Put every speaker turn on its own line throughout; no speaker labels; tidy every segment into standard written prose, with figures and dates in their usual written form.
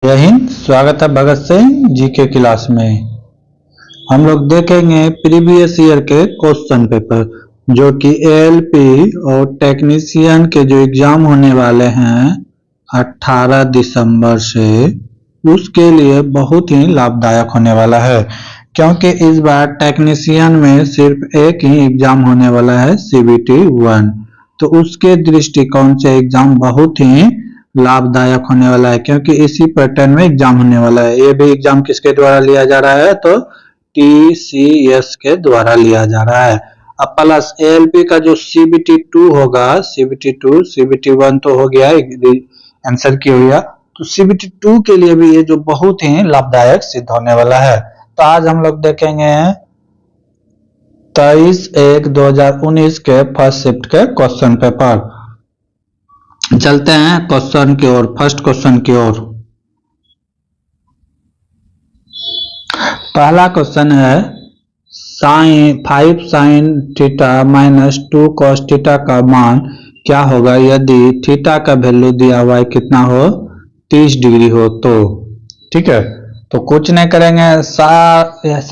जय हिंद। स्वागत है भगत सिंह जीके क्लास में। हम लोग देखेंगे प्रीवियस ईयर के क्वेश्चन पेपर जो कि एएलपी और टेक्नीशियन के जो एग्जाम होने वाले हैं 18 दिसंबर से, उसके लिए बहुत ही लाभदायक होने वाला है, क्योंकि इस बार टेक्नीशियन में सिर्फ एक ही एग्जाम होने वाला है CBT 1। तो उसके दृष्टिकोण से एग्जाम बहुत ही लाभदायक होने वाला है, क्योंकि इसी पैटर्न में एग्जाम होने वाला है। ये भी एग्जाम किसके द्वारा लिया जा रहा है, तो TCS के द्वारा लिया जा रहा है। अब प्लस ALP का जो CBT 2 होगा, CBT 2 CBT 1 तो हो गया, आंसर की हो गया, तो CBT 2 के लिए भी ये जो बहुत ही लाभदायक सिद्ध होने वाला है। तो आज हम लोग देखेंगे 23/1/2019 के फर्स्ट शिफ्ट के क्वेश्चन पेपर। चलते हैं क्वेश्चन की ओर, फर्स्ट क्वेश्चन की ओर। पहला क्वेश्चन है sin 5 sin theta minus 2 cos theta का मान क्या होगा यदि थीटा का वैल्यू दिया हुआ है कितना हो, 30 डिग्री हो तो। ठीक है, तो कुछ नहीं करेंगे,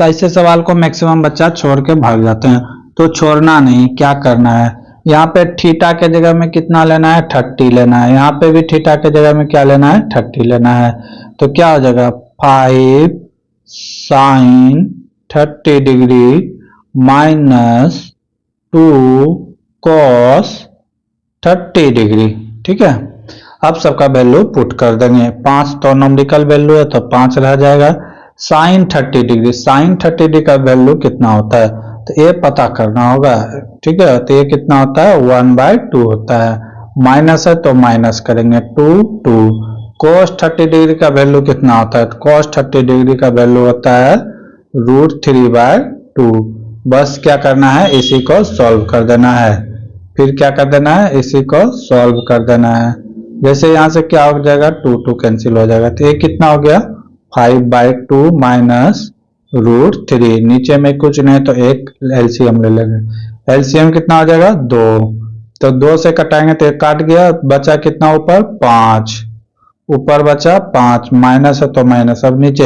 ऐसे सवाल को मैक्सिमम बच्चा छोड़ के भाग जाते हैं, तो छोड़ना नहीं, क्या करना है, यहाँ पे थीटा के जगह में कितना लेना है, 30 लेना है। यहाँ पे भी थीटा के जगह में क्या लेना है, 30 लेना है। तो क्या हो जाएगा, 5 sin 30 degree minus 2 cos 30 degree. ठीक है, अब सबका वैल्यू पुट कर देंगे। 5 तो नॉमिकल वैल्यू है तो 5 रह जाएगा। sin 30 डिग्री, sin 30 डिग्री का वैल्यू कितना होता है, तो ये पता करना होगा। ठीक है, तो ये कितना होता है, 1/2 होता है। माइनस है तो माइनस करेंगे, 2 cos 30 डिग्री का वैल्यू कितना होता है, तो cos 30 डिग्री का वैल्यू होता है √3/2। बस क्या करना है, इसी को सॉल्व कर देना है। फिर क्या कर देना है, इसी को सॉल्व कर देना है। जैसे यहाँ से क्या हो जाएगा, 2 कैंसिल हो जाएगा, तो ये कितना हो गया, 5/2 माइनस √3। नीचे में कुछ नहीं तो एक एलसीएम ले लेंगे। एलसीएम कितना हो जाएगा, 2। तो 2 से कटाएंगे तो एक काट गया, बचा कितना ऊपर, 5। ऊपर बचा 5, माइनस है तो माइनस। अब नीचे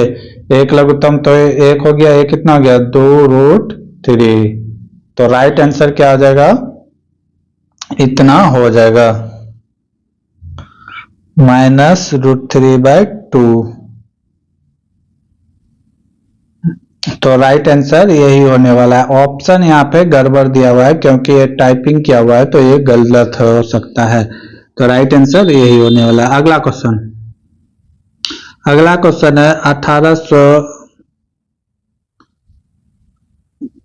एक लघुत्तम तो एक हो गया, एक कितना हो गया, 2√3। तो राइट आंसर क्या हो जाएगा, इतना हो जाएगा, -√3/2। तो राइट आंसर यही होने वाला है। ऑप्शन यहाँ पे गड़बड़ दिया हुआ है क्योंकि ये टाइपिंग किया हुआ है, तो ये गलत हो सकता है। तो राइट आंसर यही होने वाला है। अगला क्वेश्चन है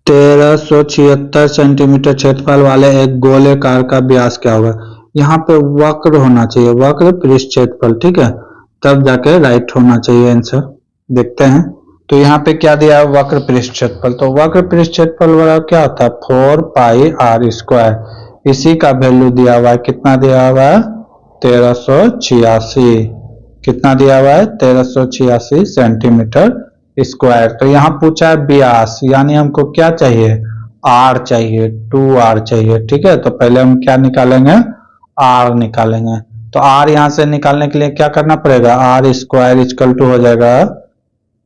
1376 सेंटीमीटर क्षेत्रफल वाले एक गोलेकार का व्यास क्या होगा। यहाँ पे वक्र होना चाहिए, वक्र पृष्ठ क्षेत्रफल। ठीक है, तब जाके राइट होना चाहिए आंसर। देखते हैं, तो यहाँ पे क्या दिया है, वक्र पृष्ठ क्षेत्रफल। तो वक्र पृष्ठ क्षेत्रफल वाला क्या होता है, 4πr²। इसी का वैल्यू दिया हुआ है, कितना दिया हुआ है, 1386। कितना दिया हुआ है, 1386 सेंटीमीटर स्क्वायर। तो यहाँ पूछा है व्यास, यानी हमको क्या चाहिए, r चाहिए, 2r चाहिए। ठीक है, तो पहले हम क्या निकालेंगे, r निकालेंगे। तो r यहाँ से निकालने के लिए क्या करना पड़ेगा, r² = हो जाएगा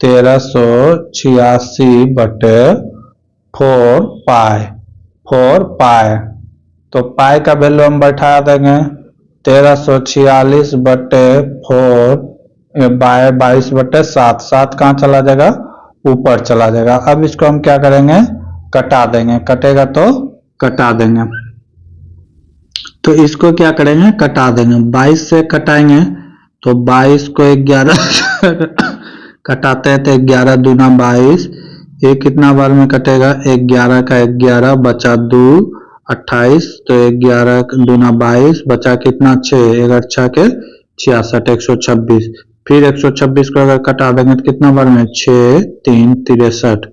1386/4π। तो पाई का वैल्यू हम बैठा देंगे 1346/4/22/7। 7 कहाँ चला जाएगा, ऊपर चला जाएगा। अब इसको हम क्या करेंगे, कटा देंगे, कटेगा तो कटा देंगे। तो इसको क्या करेंगे, कटा देंगे। 22 से कटाएंगे तो 22 को 11 कटाते हैं तो 11 दूना 22, ये कितना बार में कटेगा, 11 का 11 बचा 2 28। तो 11 दूना 22 बचा कितना, 6, 11 के 66, 126। फिर 126 को अगर कटा देंगे तो कितना बार में, 6 3 63,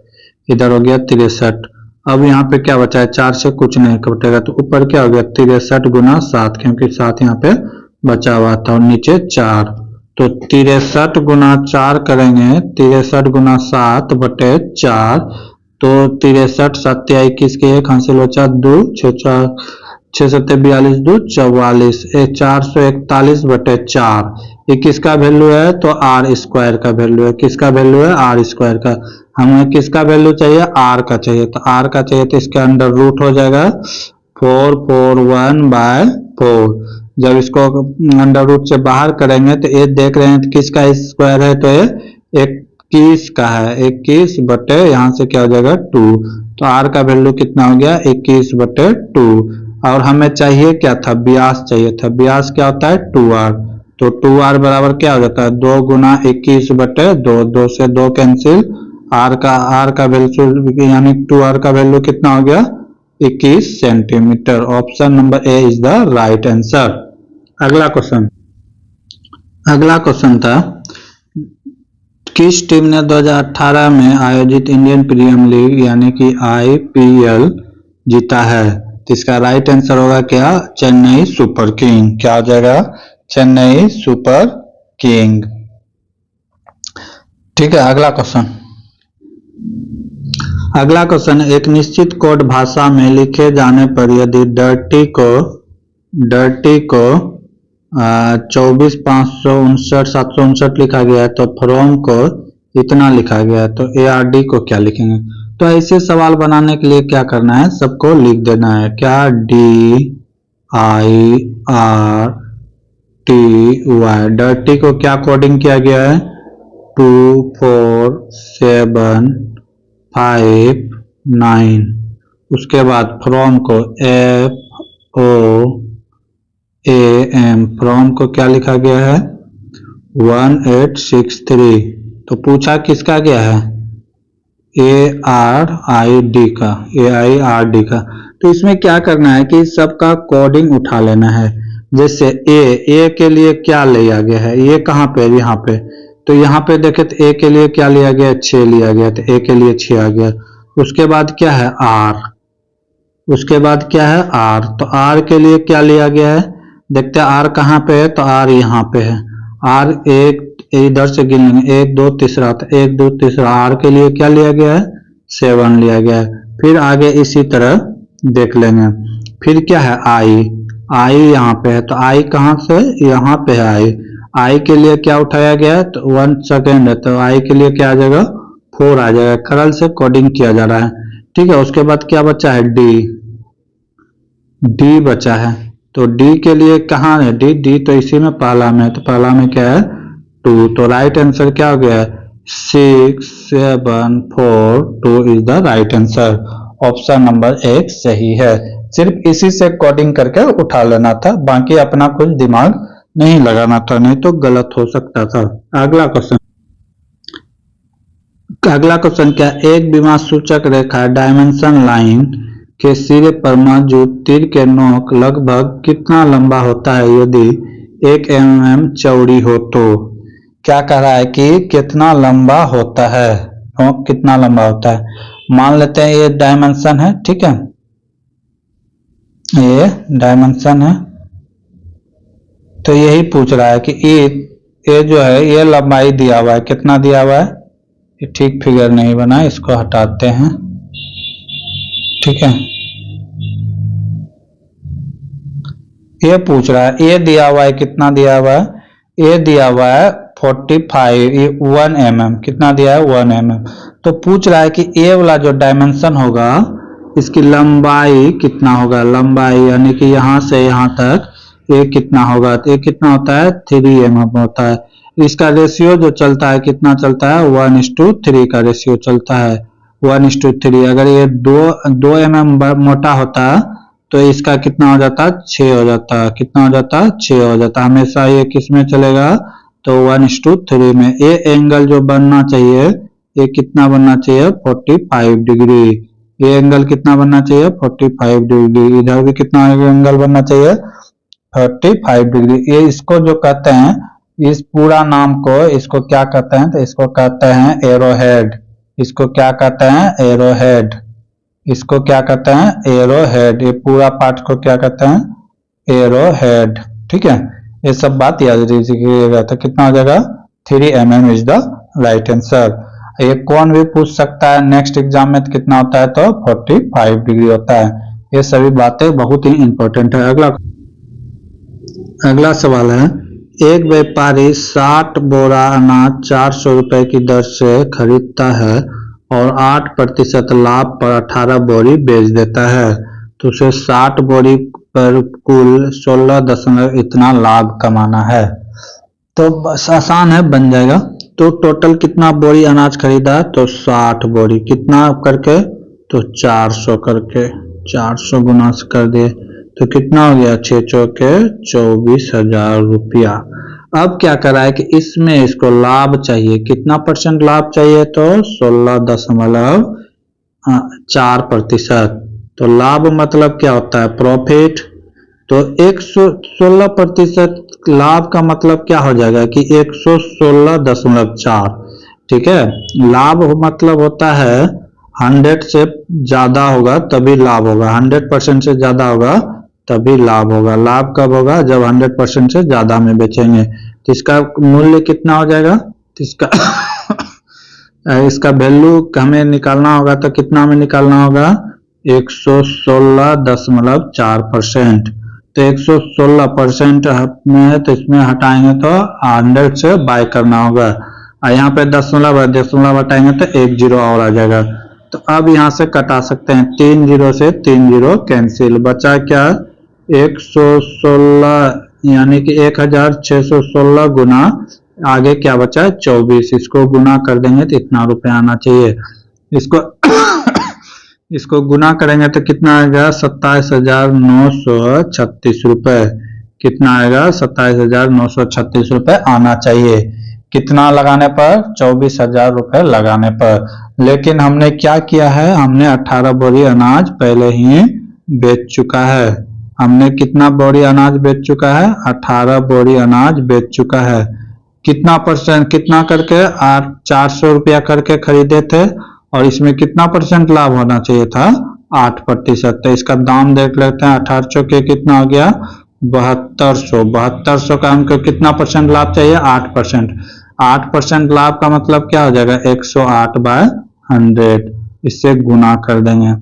इधर हो गया 63। अब यहाँ पे क्या बचा है, 4 से कुछ नहीं कटेगा, तो ऊपर क्या हो गया, 63 × 7, क्योंकि 7 यहाँ पे बचा हुआ था, और नीचे 4। तो 63 × 4 करेंगे, 63 × 7/4। तो 63 7 21 के 1 हासिल बचा 2, 6 7 42 2 44, 441/4। ये किसका वैल्यू है, तो आर स्क्वायर का वैल्यू है। किसका वैल्यू है, आर स्क्वायर का। हमें किसका वैल्यू चाहिए, आर का चाहिए, तो आर का चाहिए तो इसके अंडर रूट हो जाएगा 441/4। जब इसको अंडर रूट से बाहर करेंगे तो ये देख रहे हैं तो किसका स्क्वायर है, तो ये 21 का है। 21 बटे यहाँ से क्या हो जाएगा 2, तो आर का वैल्यू कितना हो गया 21/2। और हमें चाहिए क्या था, व्यास चाहिए था। व्यास क्या होता है 2r, तो 2r बराबर क्या हो जाता है 2 गुना 21/2, 2 से 2 कैंसिल, आर का वैल्यू यानी 2r का वैल्यू कितना हो गया 21 centimetre. Option number A is the right answer. अगला क्वेश्चन था, किस टीम ने 2018 में आयोजित इंडियन प्रीमियर लीग यानी कि आईपीएल जीता है, तो इसका राइट आंसर होगा क्या, चेन्नई सुपर किंग। क्या हो जाएगा, चेन्नई सुपर किंग। ठीक है, अगला क्वेश्चन, एक निश्चित कोड भाषा में लिखे जाने पर यदि डर्टी को 24,559,759 लिखा गया है तो फ्रॉम को इतना लिखा गया है, तो ARD को क्या लिखेंगे। तो ऐसे सवाल बनाने के लिए क्या करना है, सबको लिख देना है। क्या, DIRTY, डर्टी को क्या कोडिंग किया गया है 24759। उसके बाद फ्रॉम को FOAM, फ्रॉम को क्या लिखा गया है 1863। तो पूछा किसका गया है ARID का। तो इसमें क्या करना है कि सबका कोडिंग उठा लेना है। जैसे ए के लिए क्या लिया गया है, ये कहाँ पे, यहाँ पे, तो यहाँ पे देखे तो ए के लिए क्या लिया गया 6 लिया गया, तो ए के लिए 6 आ गया। उसके बाद क्या है आर, तो आर के लिए क्या लिया गया है, देखते हैं आर कहाँ पे है, तो आर यहाँ पे है। आर एक इधर से गिन लेंगे 1 2 तीसरा, तो 1 2 तीसरा, आर के लिए क्या लिया गया है 7 लिया गया है। फिर आगे इसी तरह देख लेंगे। फिर क्या है आई यहाँ पे है, तो आई कहाँ से, यहाँ पे है आई के लिए क्या उठाया गया है, तो 1 सेकेंड है, तो आई के लिए क्या आ जाएगा 4 आ जाएगा। खरल से कोडिंग किया जा रहा है। ठीक है, उसके बाद क्या बचा है डी बचा है, तो डी के लिए कहाँ है डी तो इसी में पहला में है, तो पहला में क्या है 2, तो राइट आंसर क्या हो गया 6742 is the right answer. Option number 1 सही है। सिर्फ इसी से कोडिंग करके उठा लेना था, बाकी अपना कुछ दिमाग नहीं लगाना था, नहीं तो गलत हो सकता था। अगला क्वेश्चन क्या, एक विमा सूचक रेखा डायमेंशन लाइन के सिरे पर मौजूद तीर के नोक लगभग कितना लंबा होता है यदि 1 mm चौड़ी हो, तो क्या कह रहा है कि कितना लंबा होता है, नोक कितना लंबा होता है। मान लेते हैं ये डायमेंशन है, ठीक है, ये डायमेंशन है, तो यही पूछ रहा है कि ये जो है ये लंबाई दिया हुआ है, कितना दिया हुआ है, ये ठीक फिगर नहीं बना, इसको हटाते हैं। ठीक है, ये पूछ रहा है, ये दिया हुआ है, कितना दिया हुआ है, ये दिया हुआ है 45, ये 1 mm, कितना दिया है 1 mm। तो पूछ रहा है कि ये वाला जो डायमेंशन होगा इसकी लंबाई कितना होगा, लंबाई यानी कि यहाँ से यहाँ तक ये कितना होगा, तो ये कितना होता है 3 mm होता है। इसका रेशियो जो चलता है कितना चलता है 1:3 का रेशियो चलता है, 1:3। अगर ये 2 mm मोटा होता तो इसका कितना हो जाता 6 हो जाता, कितना हो जाता 6 हो जाता। हमेशा ये किस में चलेगा, तो 1:3 में। ये एंगल जो बनना चाहिए ये कितना बनना चाहिए 45 डिग्री, ये एंगल कितना बनना चाहिए 45 डिग्री। इधर भी कितना एंगल बनना चाहिए 35 डिग्री। ये इसको जो कहते हैं, इस पूरा नाम को इसको क्या कहते हैं, तो इसको कहते हैं एरोहेड। इसको क्या कहते हैं एरोहेड, इसको क्या कहते हैं एरोहेड। ये पूरा पार्ट को क्या कहते हैं एरोहेड। ठीक है, ये सब बात याद रखिएगा। तो कितना हो जाएगा 3 mm is the right answer. ये कौन भी पूछ सकता है नेक्स्ट एग्जाम में, तो कितना होता है, तो 45 डिग्री होता है। ये सभी बातें बहुत ही इंपॉर्टेंट है। अगला सवाल है, एक व्यापारी 60 बोरा अनाज 400 रुपए की दर से खरीदता है और 8% लाभ पर 18 बोरी बेच देता है, तो उसे 60 बोरी पर कुल 16 दशमलव इतना लाभ कमाना है। तो बस आसान है, बन जाएगा। तो टोटल कितना बोरी अनाज खरीदा, तो 60 बोरी, कितना करके, तो 400 करके, 400 गुना से कर दिए तो कितना हो गया, 6 चौके 24,000 रुपया। अब क्या करा है कि इसमें इसको लाभ चाहिए, कितना परसेंट लाभ चाहिए, तो 16.4%। तो लाभ मतलब क्या होता है, प्रॉफिट। तो 116% लाभ का मतलब क्या हो जाएगा कि 116.4, ठीक है। लाभ मतलब होता है 100 से ज्यादा होगा तभी लाभ होगा, 100% से ज्यादा होगा तभी लाभ होगा। लाभ कब होगा, जब 100% से ज्यादा में बेचेंगे। तो इसका मूल्य कितना हो जाएगा, तो इसका वैल्यू हमें निकालना होगा, तो कितना में निकालना होगा, 116.4%। तो 116% में है तो इसमें हटाएंगे तो 100 से बाय करना होगा, और यहाँ पे दशमलव हटाएंगे तो 1 जीरो और आ जाएगा। तो अब यहाँ से कटा सकते हैं, 3 जीरो से 3 जीरो कैंसिल, बचा क्या, 116 यानी कि 1616 गुना आगे क्या बचा, 24, इसको गुना कर देंगे तो इतना रुपए आना चाहिए। इसको इसको गुना करेंगे तो कितना आएगा, 27,936 रुपए। कितना आएगा, 27,936 रुपए आना चाहिए। कितना लगाने पर, 24,000 रुपए लगाने पर। लेकिन हमने क्या किया है, हमने 18 बोरी अनाज पहले ही बेच चुका है। हमने कितना बोरी अनाज बेच चुका है, 18 बोरी अनाज बेच चुका है। कितना परसेंट, कितना करके, 400 रुपया करके खरीदे थे, और इसमें कितना परसेंट लाभ होना चाहिए था, 8%। तो इसका दाम देख लेते हैं, 18 चौके कितना हो गया, 7200। 7200 का हमको कितना परसेंट लाभ चाहिए, 8%। 8% लाभ का मतलब क्या हो जाएगा, 108/100। इससे गुना कर देंगे,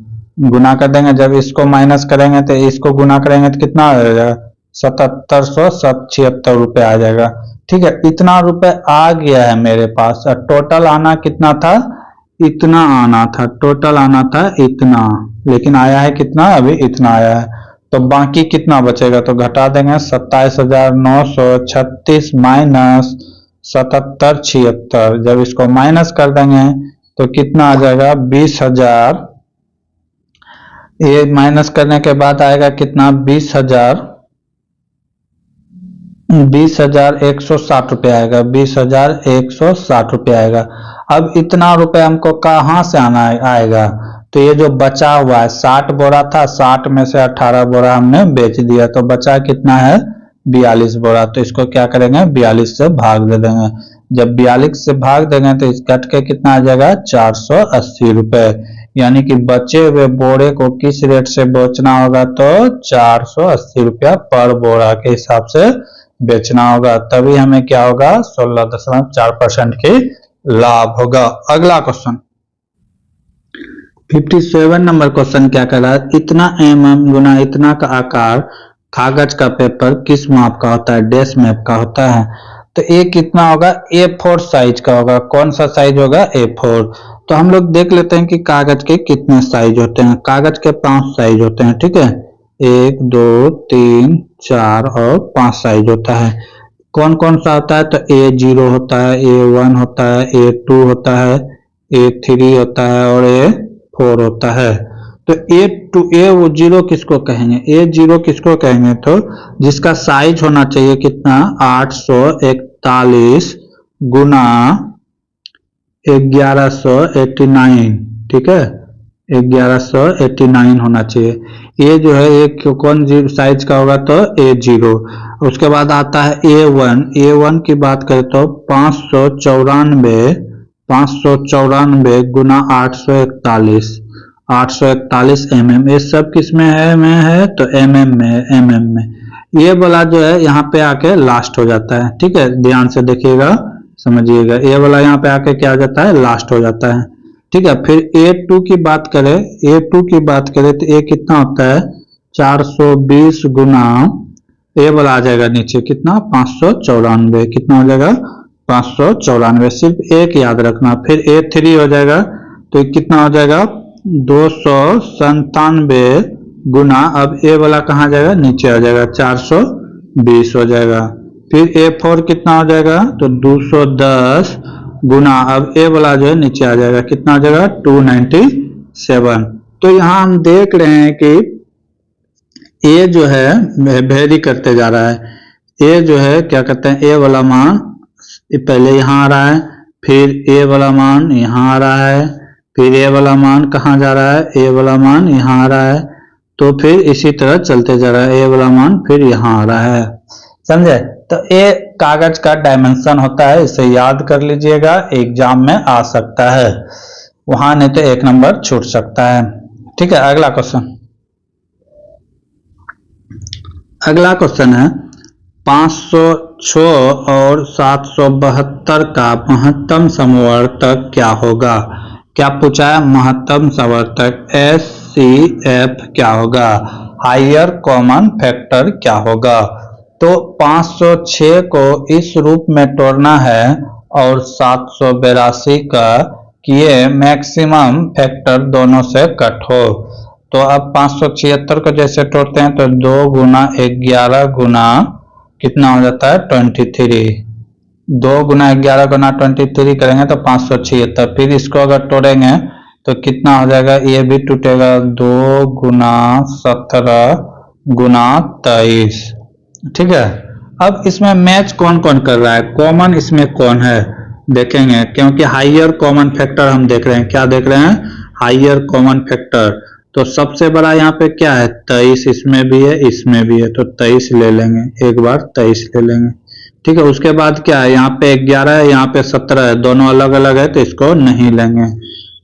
गुना कर देंगे। जब इसको माइनस करेंगे तो इसको गुना करेंगे तो कितना आ जाएगा, 7776 रुपए आ जाएगा। ठीक है, इतना रुपए आ गया है मेरे पास। टोटल आना कितना था, इतना आना था, टोटल आना था इतना, लेकिन आया है कितना, अभी इतना आया है। तो बाकी कितना बचेगा, तो घटा देंगे, 27,936 माइनस 7776। जब इसको माइनस कर देंगे तो कितना आ जाएगा, 20,000। ये माइनस करने के बाद आएगा कितना, 20,160 रुपये आएगा, 20,160 रुपये आएगा। अब इतना रुपए हमको कहाँ से आना आएगा, तो ये जो बचा हुआ है 60 बोरा था, 60 में से 18 बोरा हमने बेच दिया, तो बचा कितना है, 42 बोरा। तो इसको क्या करेंगे, 42 से भाग दे देंगे। जब 42 से भाग देंगे तो इस कट के कितना आ जाएगा, 480 रुपए। यानी कि बचे हुए बोरे को किस रेट से बेचना होगा, तो 480 रुपया पर बोरा के हिसाब से बेचना होगा, तभी हमें क्या होगा, 16.4% की लाभ होगा। अगला क्वेश्चन 57 नंबर क्वेश्चन क्या कह रहा है, इतना mm गुना इतना का आकार कागज का पेपर किस माप का होता है, डैश मैप का होता है। तो ये कितना होगा, A4 साइज का होगा। कौन सा साइज होगा, A4। तो हम लोग देख लेते हैं कि कागज के कितने साइज होते हैं। कागज के 5 साइज होते हैं, ठीक है, 1 2 3 4 और 5 साइज होता है। कौन कौन सा होता है, तो A0 होता है, A1 होता है, A2 होता है, A3 होता है और A4 होता है। तो A0 किसको कहेंगे, A0 किसको कहेंगे, तो जिसका साइज होना चाहिए कितना, 841 गुना 1189, ठीक है, 1189 होना चाहिए। ये जो है ये कौन साइज का होगा, तो A0। उसके बाद आता है A1। A1 की बात करें तो 594 गुना 841 mm। ये सब किस में है, तो mm में। ये वाला जो है यहाँ पे आके लास्ट हो जाता है, ठीक है, ध्यान से देखिएगा, समझिएगा। ये वाला यहाँ पे आके क्या हो जाता है, लास्ट हो जाता है, ठीक है। फिर A2 की बात करें, तो ये कितना होता है, 420 गुना ए वाला आ जाएगा नीचे कितना 594, कितना हो जाएगा 594, सिर्फ एक याद रखना। फिर A3 हो जाएगा तो कितना हो जाएगा 297 गुना, अब ए वाला कहाँ जाएगा नीचे आ जाएगा 420 हो जाएगा। फिर A4 कितना हो जाएगा तो 210 गुना, अब ए वाला जो है नीचे आ जाएगा कितना हो जाएगा 297। तो यहाँ हम देख रहे हैं कि ए जो है वेरी करते जा रहा है। ए जो है क्या कहते हैं ए वाला मान पहले यहाँ आ रहा है, फिर ए वाला मान यहाँ आ रहा है, फिर ए वाला मान कहाँ जा रहा है ए वाला मान यहाँ आ रहा है, तो फिर इसी तरह चलते जा रहा है ए वाला मान फिर यहाँ आ रहा है। समझे? तो ए कागज का डायमेंशन होता है, इसे याद कर लीजिएगा, एग्जाम में आ सकता है, वहां नहीं तो 1 नंबर छूट सकता है। ठीक है, अगला क्वेश्चन। अगला क्वेश्चन है 506 और 772 का महत्तम समवर्तक क्या होगा? क्या पूछा है? महत्तम समवर्तक HCF क्या होगा? हायर कॉमन फैक्टर क्या होगा? तो 506 को इस रूप में तोड़ना है और 782 का किए मैक्सिमम फैक्टर दोनों से कट हो। तो अब 576 को जैसे तोड़ते हैं तो 2 गुना 11 गुना कितना हो जाता है 23, 2 गुना 11 गुना 23 करेंगे तो 576। फिर इसको अगर तोड़ेंगे तो कितना हो जाएगा, ये भी टूटेगा 2 गुना 17 गुना 23। ठीक है, अब इसमें मैच कौन कौन कर रहा है, कॉमन इसमें कौन है देखेंगे, क्योंकि हायर कॉमन फैक्टर हम देख रहे हैं। क्या देख रहे हैं? Higher common factor. तो सबसे बड़ा यहाँ पे क्या है 23, इसमें भी है इसमें भी है, तो 23 ले लेंगे, एक बार 23 ले लेंगे। ठीक है, उसके बाद क्या है यहाँ पे 11 है यहाँ पे 17 है, दोनों अलग अलग है तो इसको नहीं लेंगे।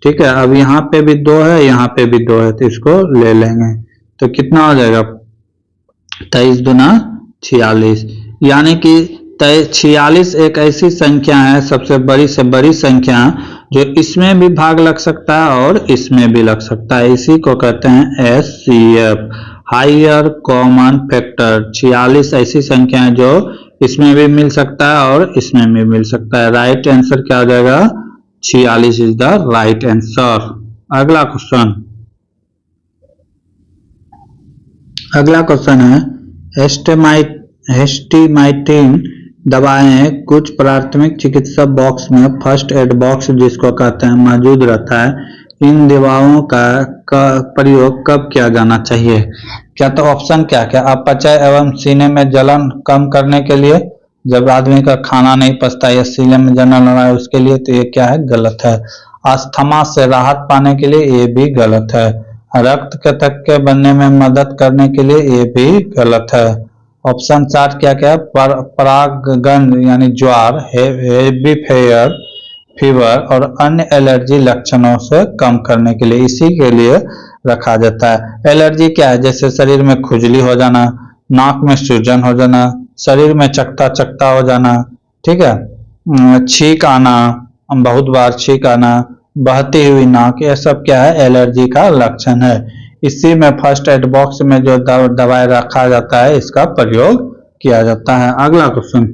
ठीक है, अब यहाँ पे भी 2 है यहाँ पे भी 2 है तो इसको ले लेंगे। तो कितना हो जाएगा 23 दुना 46, यानी कि 46 एक ऐसी संख्या है सबसे बड़ी से बड़ी संख्या जो इसमें भी भाग लग सकता है और इसमें भी लग सकता है, इसी को कहते हैं HCF हायर कॉमन फैक्टर। 46 ऐसी संख्या है जो इसमें भी मिल सकता है और इसमें भी मिल सकता है। राइट आंसर क्या हो जाएगा 46 इज द राइट आंसर। अगला क्वेश्चन, अगला क्वेश्चन है हिस्टैमाइसिन दवाएं कुछ प्राथमिक चिकित्सा बॉक्स में फर्स्ट एड बॉक्स जिसको कहते हैं मौजूद रहता है। इन दवाओं का प्रयोग कब किया जाना चाहिए? क्या तो ऑप्शन क्या क्या, अपचय एवं सीने में जलन कम करने के लिए, जब आदमी का खाना नहीं पचता या सीने में जलन हो रहा है उसके लिए, तो ये क्या है गलत है। अस्थमा से राहत पाने के लिए, ये भी गलत है। रक्त के थक्के बनने में मदद करने के लिए, ये भी गलत है। ऑप्शन 4 क्या क्या है, परागगंध यानी ज्वार, हेवी फीवर और अन्य एलर्जी लक्षणों से कम करने के लिए, इसी के लिए रखा जाता है। एलर्जी क्या है, जैसे शरीर में खुजली हो जाना, नाक में सूजन हो जाना, शरीर में चकता चकता हो जाना, ठीक है, छींक आना, बहुत बार छींक आना, बहती हुई नाक, यह सब क्या है एलर्जी का लक्षण है। इसी में फर्स्ट एड बॉक्स में जो दवाई रखा जाता है इसका प्रयोग किया जाता है। अगला क्वेश्चन,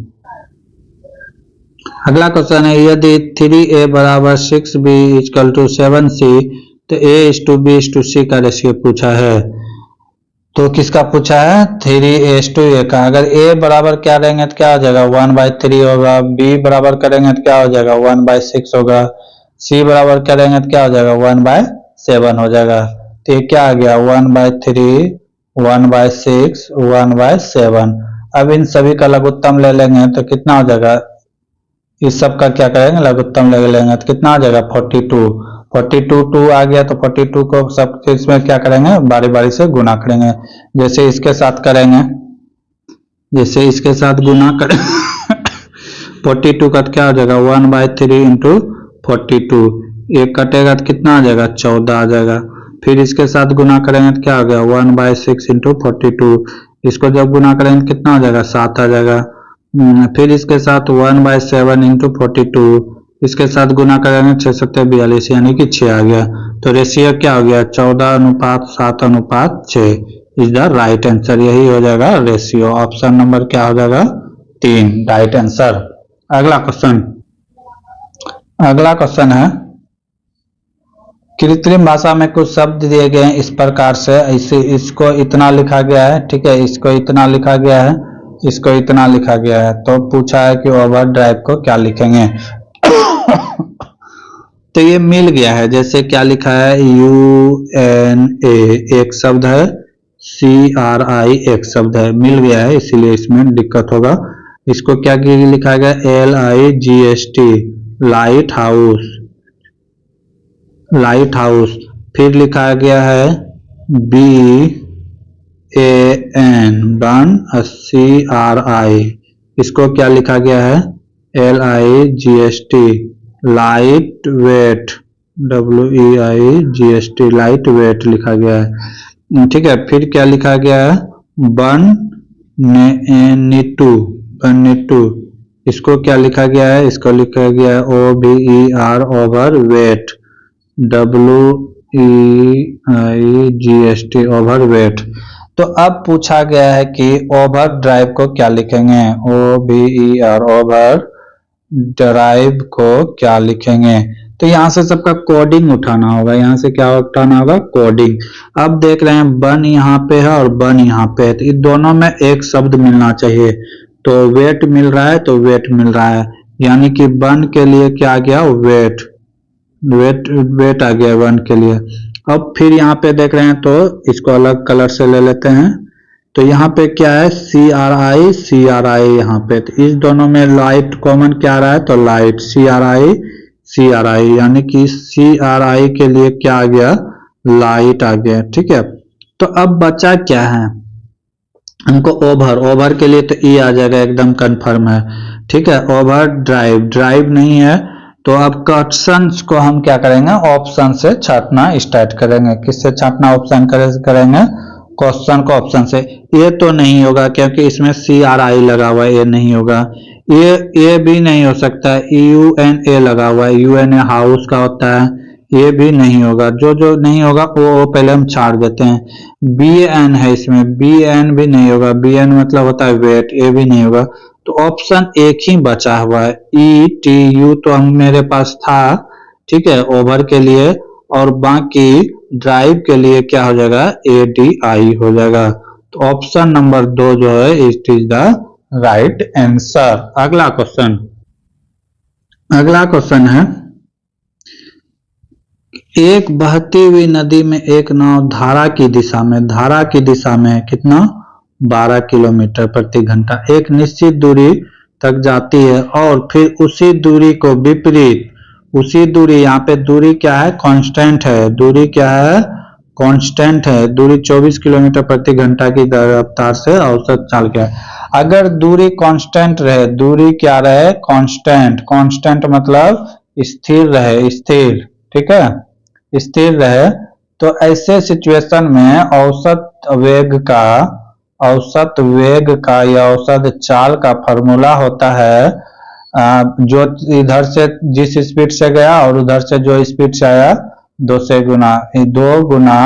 अगला क्वेश्चन है यदि 3a बराबर 6b इक्वल टू 7c तो a:b:c का रेशियो पूछा है। तो किसका पूछा है 3:a का। अगर a बराबर क्या रहेंगे तो क्या हो जाएगा 1/3 होगा, b बराबर करेंगे तो क्या हो जाएगा 1/6 होगा, c बराबर करेंगे तो क्या हो जाएगा 1/7 हो जाएगा। तो ये क्या आ गया 1/3 1/6 1/7। अब इन सभी का लघुत्तम ले लेंगे तो कितना हो जाएगा, इस सब का क्या करेंगे लघुत्तम ले लेंगे तो कितना आ जाएगा 42 2 आ गया। तो 42 को सब इसमें क्या करेंगे बारी बारी से गुना करेंगे, जैसे इसके साथ करेंगे, जैसे इसके साथ गुना करें 42 का क्या हो जाएगा 1/3 इंटू 42, एक कटेगा तो कितना आ जाएगा 14 आ जाएगा। फिर इसके साथ गुना करेंगे तो क्या हो गया 1/6 इंटू 42, इसको जब गुना करेंगे कितना हो जाएगा 7 आ जाएगा। फिर इसके साथ 1/7 इंटू 42, इसके साथ गुना करेंगे 6×7=42 यानी कि 6 आ गया। तो रेशियो क्या हो गया 14:7:6, इज द राइट आंसर। यही हो जाएगा रेशियो। ऑप्शन नंबर क्या हो जाएगा 3 राइट आंसर। अगला क्वेश्चन है कृत्रिम भाषा में कुछ शब्द दिए गए हैं इस प्रकार से, इसको इतना लिखा गया है, ठीक है, इसको इतना लिखा गया है, इसको इतना लिखा गया है। तो पूछा है कि ओवर ड्राइव को क्या लिखेंगे। तो ये मिल गया है, जैसे क्या लिखा है UNA एक शब्द है, CRI एक शब्द है, मिल गया है, इसीलिए इसमें दिक्कत होगा। इसको क्या लिखा गया LIGHT light house, light house. फिर लिखा गया है BAN बन CRI, इसको क्या लिखा गया है LIGHT light weight, WEIGHT light weight लिखा गया है, ठीक है। फिर क्या लिखा गया है बन, इसको क्या लिखा गया है, इसको लिखा गया है OVER over weight, WEIGHT over weight. तो अब पूछा गया है कि ओवर ड्राइव को क्या लिखेंगे, OVER ओवर ड्राइव को क्या लिखेंगे। तो यहाँ से सबका कोडिंग उठाना होगा, यहाँ से क्या उठाना होगा कोडिंग। अब देख रहे हैं बन यहाँ पे है और बन यहाँ पे है, तो इन दोनों में एक शब्द मिलना चाहिए। तो वेट मिल रहा है, तो वेट मिल रहा है, यानी कि बन के लिए क्या आ गया वेट, वेट आ गया वन के लिए। अब फिर यहाँ पे देख रहे हैं तो इसको अलग कलर से ले लेते हैं। तो यहाँ पे क्या है CRI यहाँ पे, तो इस दोनों में लाइट कॉमन क्या आ रहा है, तो लाइट CRI, यानी कि CRI के लिए क्या आ गया लाइट आ गया, ठीक है। तो अब बचा क्या है हमको ओवर के लिए तो E आ जाएगा, एकदम कंफर्म है, ठीक है। ओवर ड्राइव नहीं है, तो अब क्वेश्चन को हम क्या करेंगे ऑप्शन से छांटना स्टार्ट करेंगे। किससे छांटना ऑप्शन करेंगे क्वेश्चन को ऑप्शन से। ये तो नहीं होगा क्योंकि इसमें CRI लगा हुआ है, ये नहीं होगा। ये भी नहीं हो सकता, UNA लगा हुआ है, UNA हाउस का होता है, ये भी नहीं होगा। जो नहीं होगा वो पहले हम छाड़ देते हैं। BN है इसमें, BN भी नहीं होगा, BN मतलब होता है वेट, ये भी नहीं होगा। तो ऑप्शन एक ही बचा हुआ है ETU, तो हम मेरे पास था, ठीक है, ओवर के लिए, और बाकी ड्राइव के लिए क्या हो जाएगा ADI हो जाएगा। तो ऑप्शन नंबर 2 जो है it is the right answer. अगला क्वेश्चन है एक बहती हुई नदी में एक नाव धारा की दिशा में कितना 12 किलोमीटर प्रति घंटा एक निश्चित दूरी तक जाती है और फिर उसी दूरी को विपरीत, उसी दूरी, यहाँ पे दूरी क्या है कांस्टेंट है, दूरी क्या है कांस्टेंट है, दूरी 24 किलोमीटर प्रति घंटा की रफ्तार से औसत चाल क्या है। अगर दूरी कांस्टेंट रहे, दूरी क्या रहे कांस्टेंट मतलब स्थिर रहे, स्थिर, ठीक है, स्थिर रहे, तो ऐसे सिचुएशन में औसत वेग का या औसत चाल का फॉर्मूला होता है जो इधर से जिस स्पीड से गया और उधर से जो स्पीड से आया 2 से गुना, 2 गुना,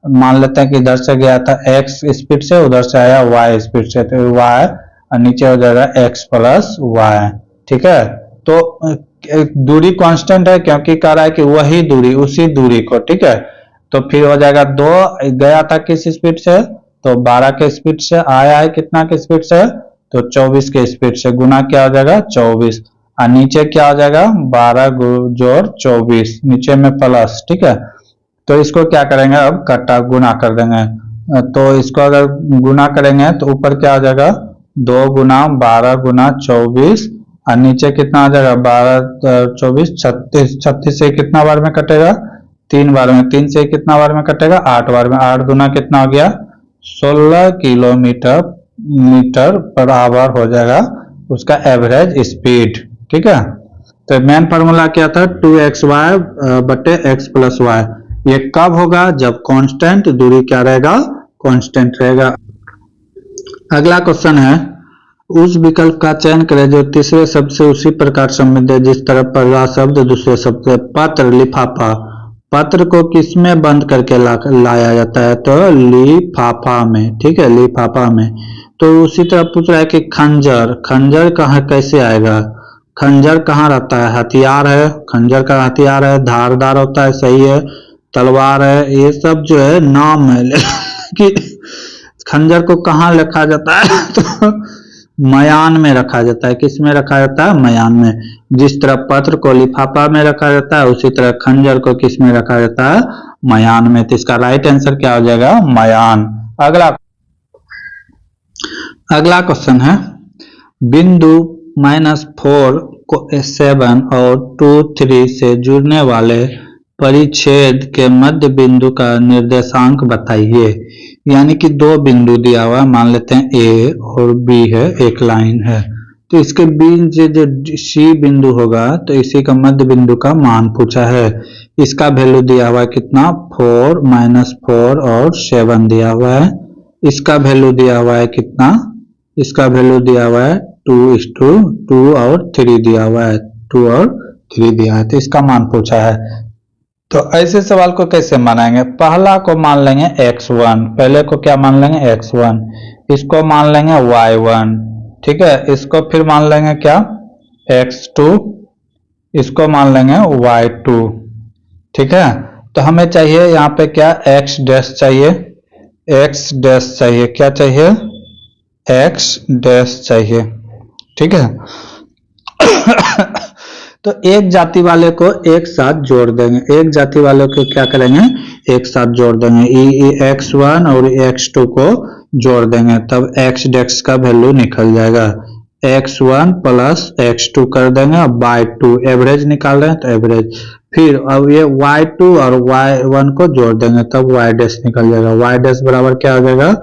मान लेते हैं कि इधर से गया था x स्पीड से, उधर से आया y स्पीड से, तो y और नीचे हो जाएगा x प्लस y, ठीक है। तो दूरी कांस्टेंट है क्योंकि कह रहा है कि वही दूरी, उसी दूरी को, ठीक है। तो फिर हो जाएगा 2 गया था किस स्पीड से, तो 12 के स्पीड से, आया है कितना के स्पीड से, तो 24 के स्पीड से, गुना क्या हो जाएगा 24, और नीचे क्या हो जाएगा 12 जोड़ 24, नीचे में प्लस, ठीक है। तो इसको क्या करेंगे अब कट्टा गुना कर देंगे, तो इसको अगर गुना करेंगे तो ऊपर क्या हो जाएगा 2 गुना 12 गुना 24, और नीचे कितना आ जाएगा 12 24 36 से कितना बार में कटेगा 3 बार में, 3 से कितना बार में कटेगा 8 बार में, 8 गुना कितना हो गया 16 किलोमीटर पर आवर हो जाएगा उसका एवरेज स्पीड, ठीक है। तो मेन फार्मूला क्या था 2xy बटे x प्लस वाई। ये कब होगा जब कांस्टेंट दूरी क्या रहेगा कांस्टेंट रहेगा। अगला क्वेश्चन है उस विकल्प का चयन करें जो तीसरे शब्द से उसी प्रकार संबंधित है जिस तरह पहला शब्द दूसरे शब्द से। पत्र लिफाफा, पत्र को किस में बंद करके लाया जाता है? तो लिफाफा में, ठीक है, लिफाफा में। तो उसी तरह पूछ रहा है कि खंजर, खंजर कहाँ कैसे आएगा? खंजर कहाँ रहता है? हथियार है, खंजर का हथियार है, धारदार होता है, सही है। तलवार है, ये सब जो है नाम है कि खंजर को कहाँ रखा जाता है? तो मयान में रखा जाता है। किस में रखा जाता है? मयान में। जिस तरह पत्र को लिफाफा में रखा जाता है, उसी तरह खंजर को किस में रखा जाता है? मयान में। तो इसका राइट आंसर क्या हो जाएगा? मयान। अगला क्वेश्चन है, बिंदु -4 को 7 और 2 3 से जुड़ने वाले परिच्छेद के मध्य बिंदु का निर्देशांक बताइए। यानी कि दो बिंदु दिया हुआ है, मान लेते हैं ए और बी है, एक लाइन है। तो इसके बीच जो सी बिंदु होगा, तो इसी का मध्य बिंदु का मान पूछा है। इसका वैल्यू दिया हुआ है कितना? 4 -4 और 7 दिया हुआ है। इसका वैल्यू दिया हुआ है कितना? इसका वैल्यू दिया हुआ है 2:2 और 3 दिया हुआ है, 2 और 3 दिया है। तो इसका मान पूछा है। तो ऐसे सवाल को कैसे मानेंगे? पहला को मान लेंगे x1, पहले को क्या मान लेंगे? x1। इसको मान लेंगे y1, ठीक है। इसको फिर मान लेंगे क्या? x2। इसको मान लेंगे y2, ठीक है। तो हमें चाहिए यहाँ पे क्या? x डैश चाहिए, x डैश चाहिए, क्या चाहिए? x डैश चाहिए, ठीक है। तो एक जाति वाले को एक साथ जोड़ देंगे, एक जाति वाले को क्या करेंगे? एक साथ जोड़ देंगे। x1 और x2 को जोड़ देंगे, तब x डैश का वैल्यू निकल जाएगा। x1 प्लस x2 कर देंगे, अब y2 एवरेज निकाल रहे हैं, तो एवरेज। फिर अब ये y2 और y1 को जोड़ देंगे, तब y डैश निकल जाएगा। y डैश बराबर क्या हो जाएगा?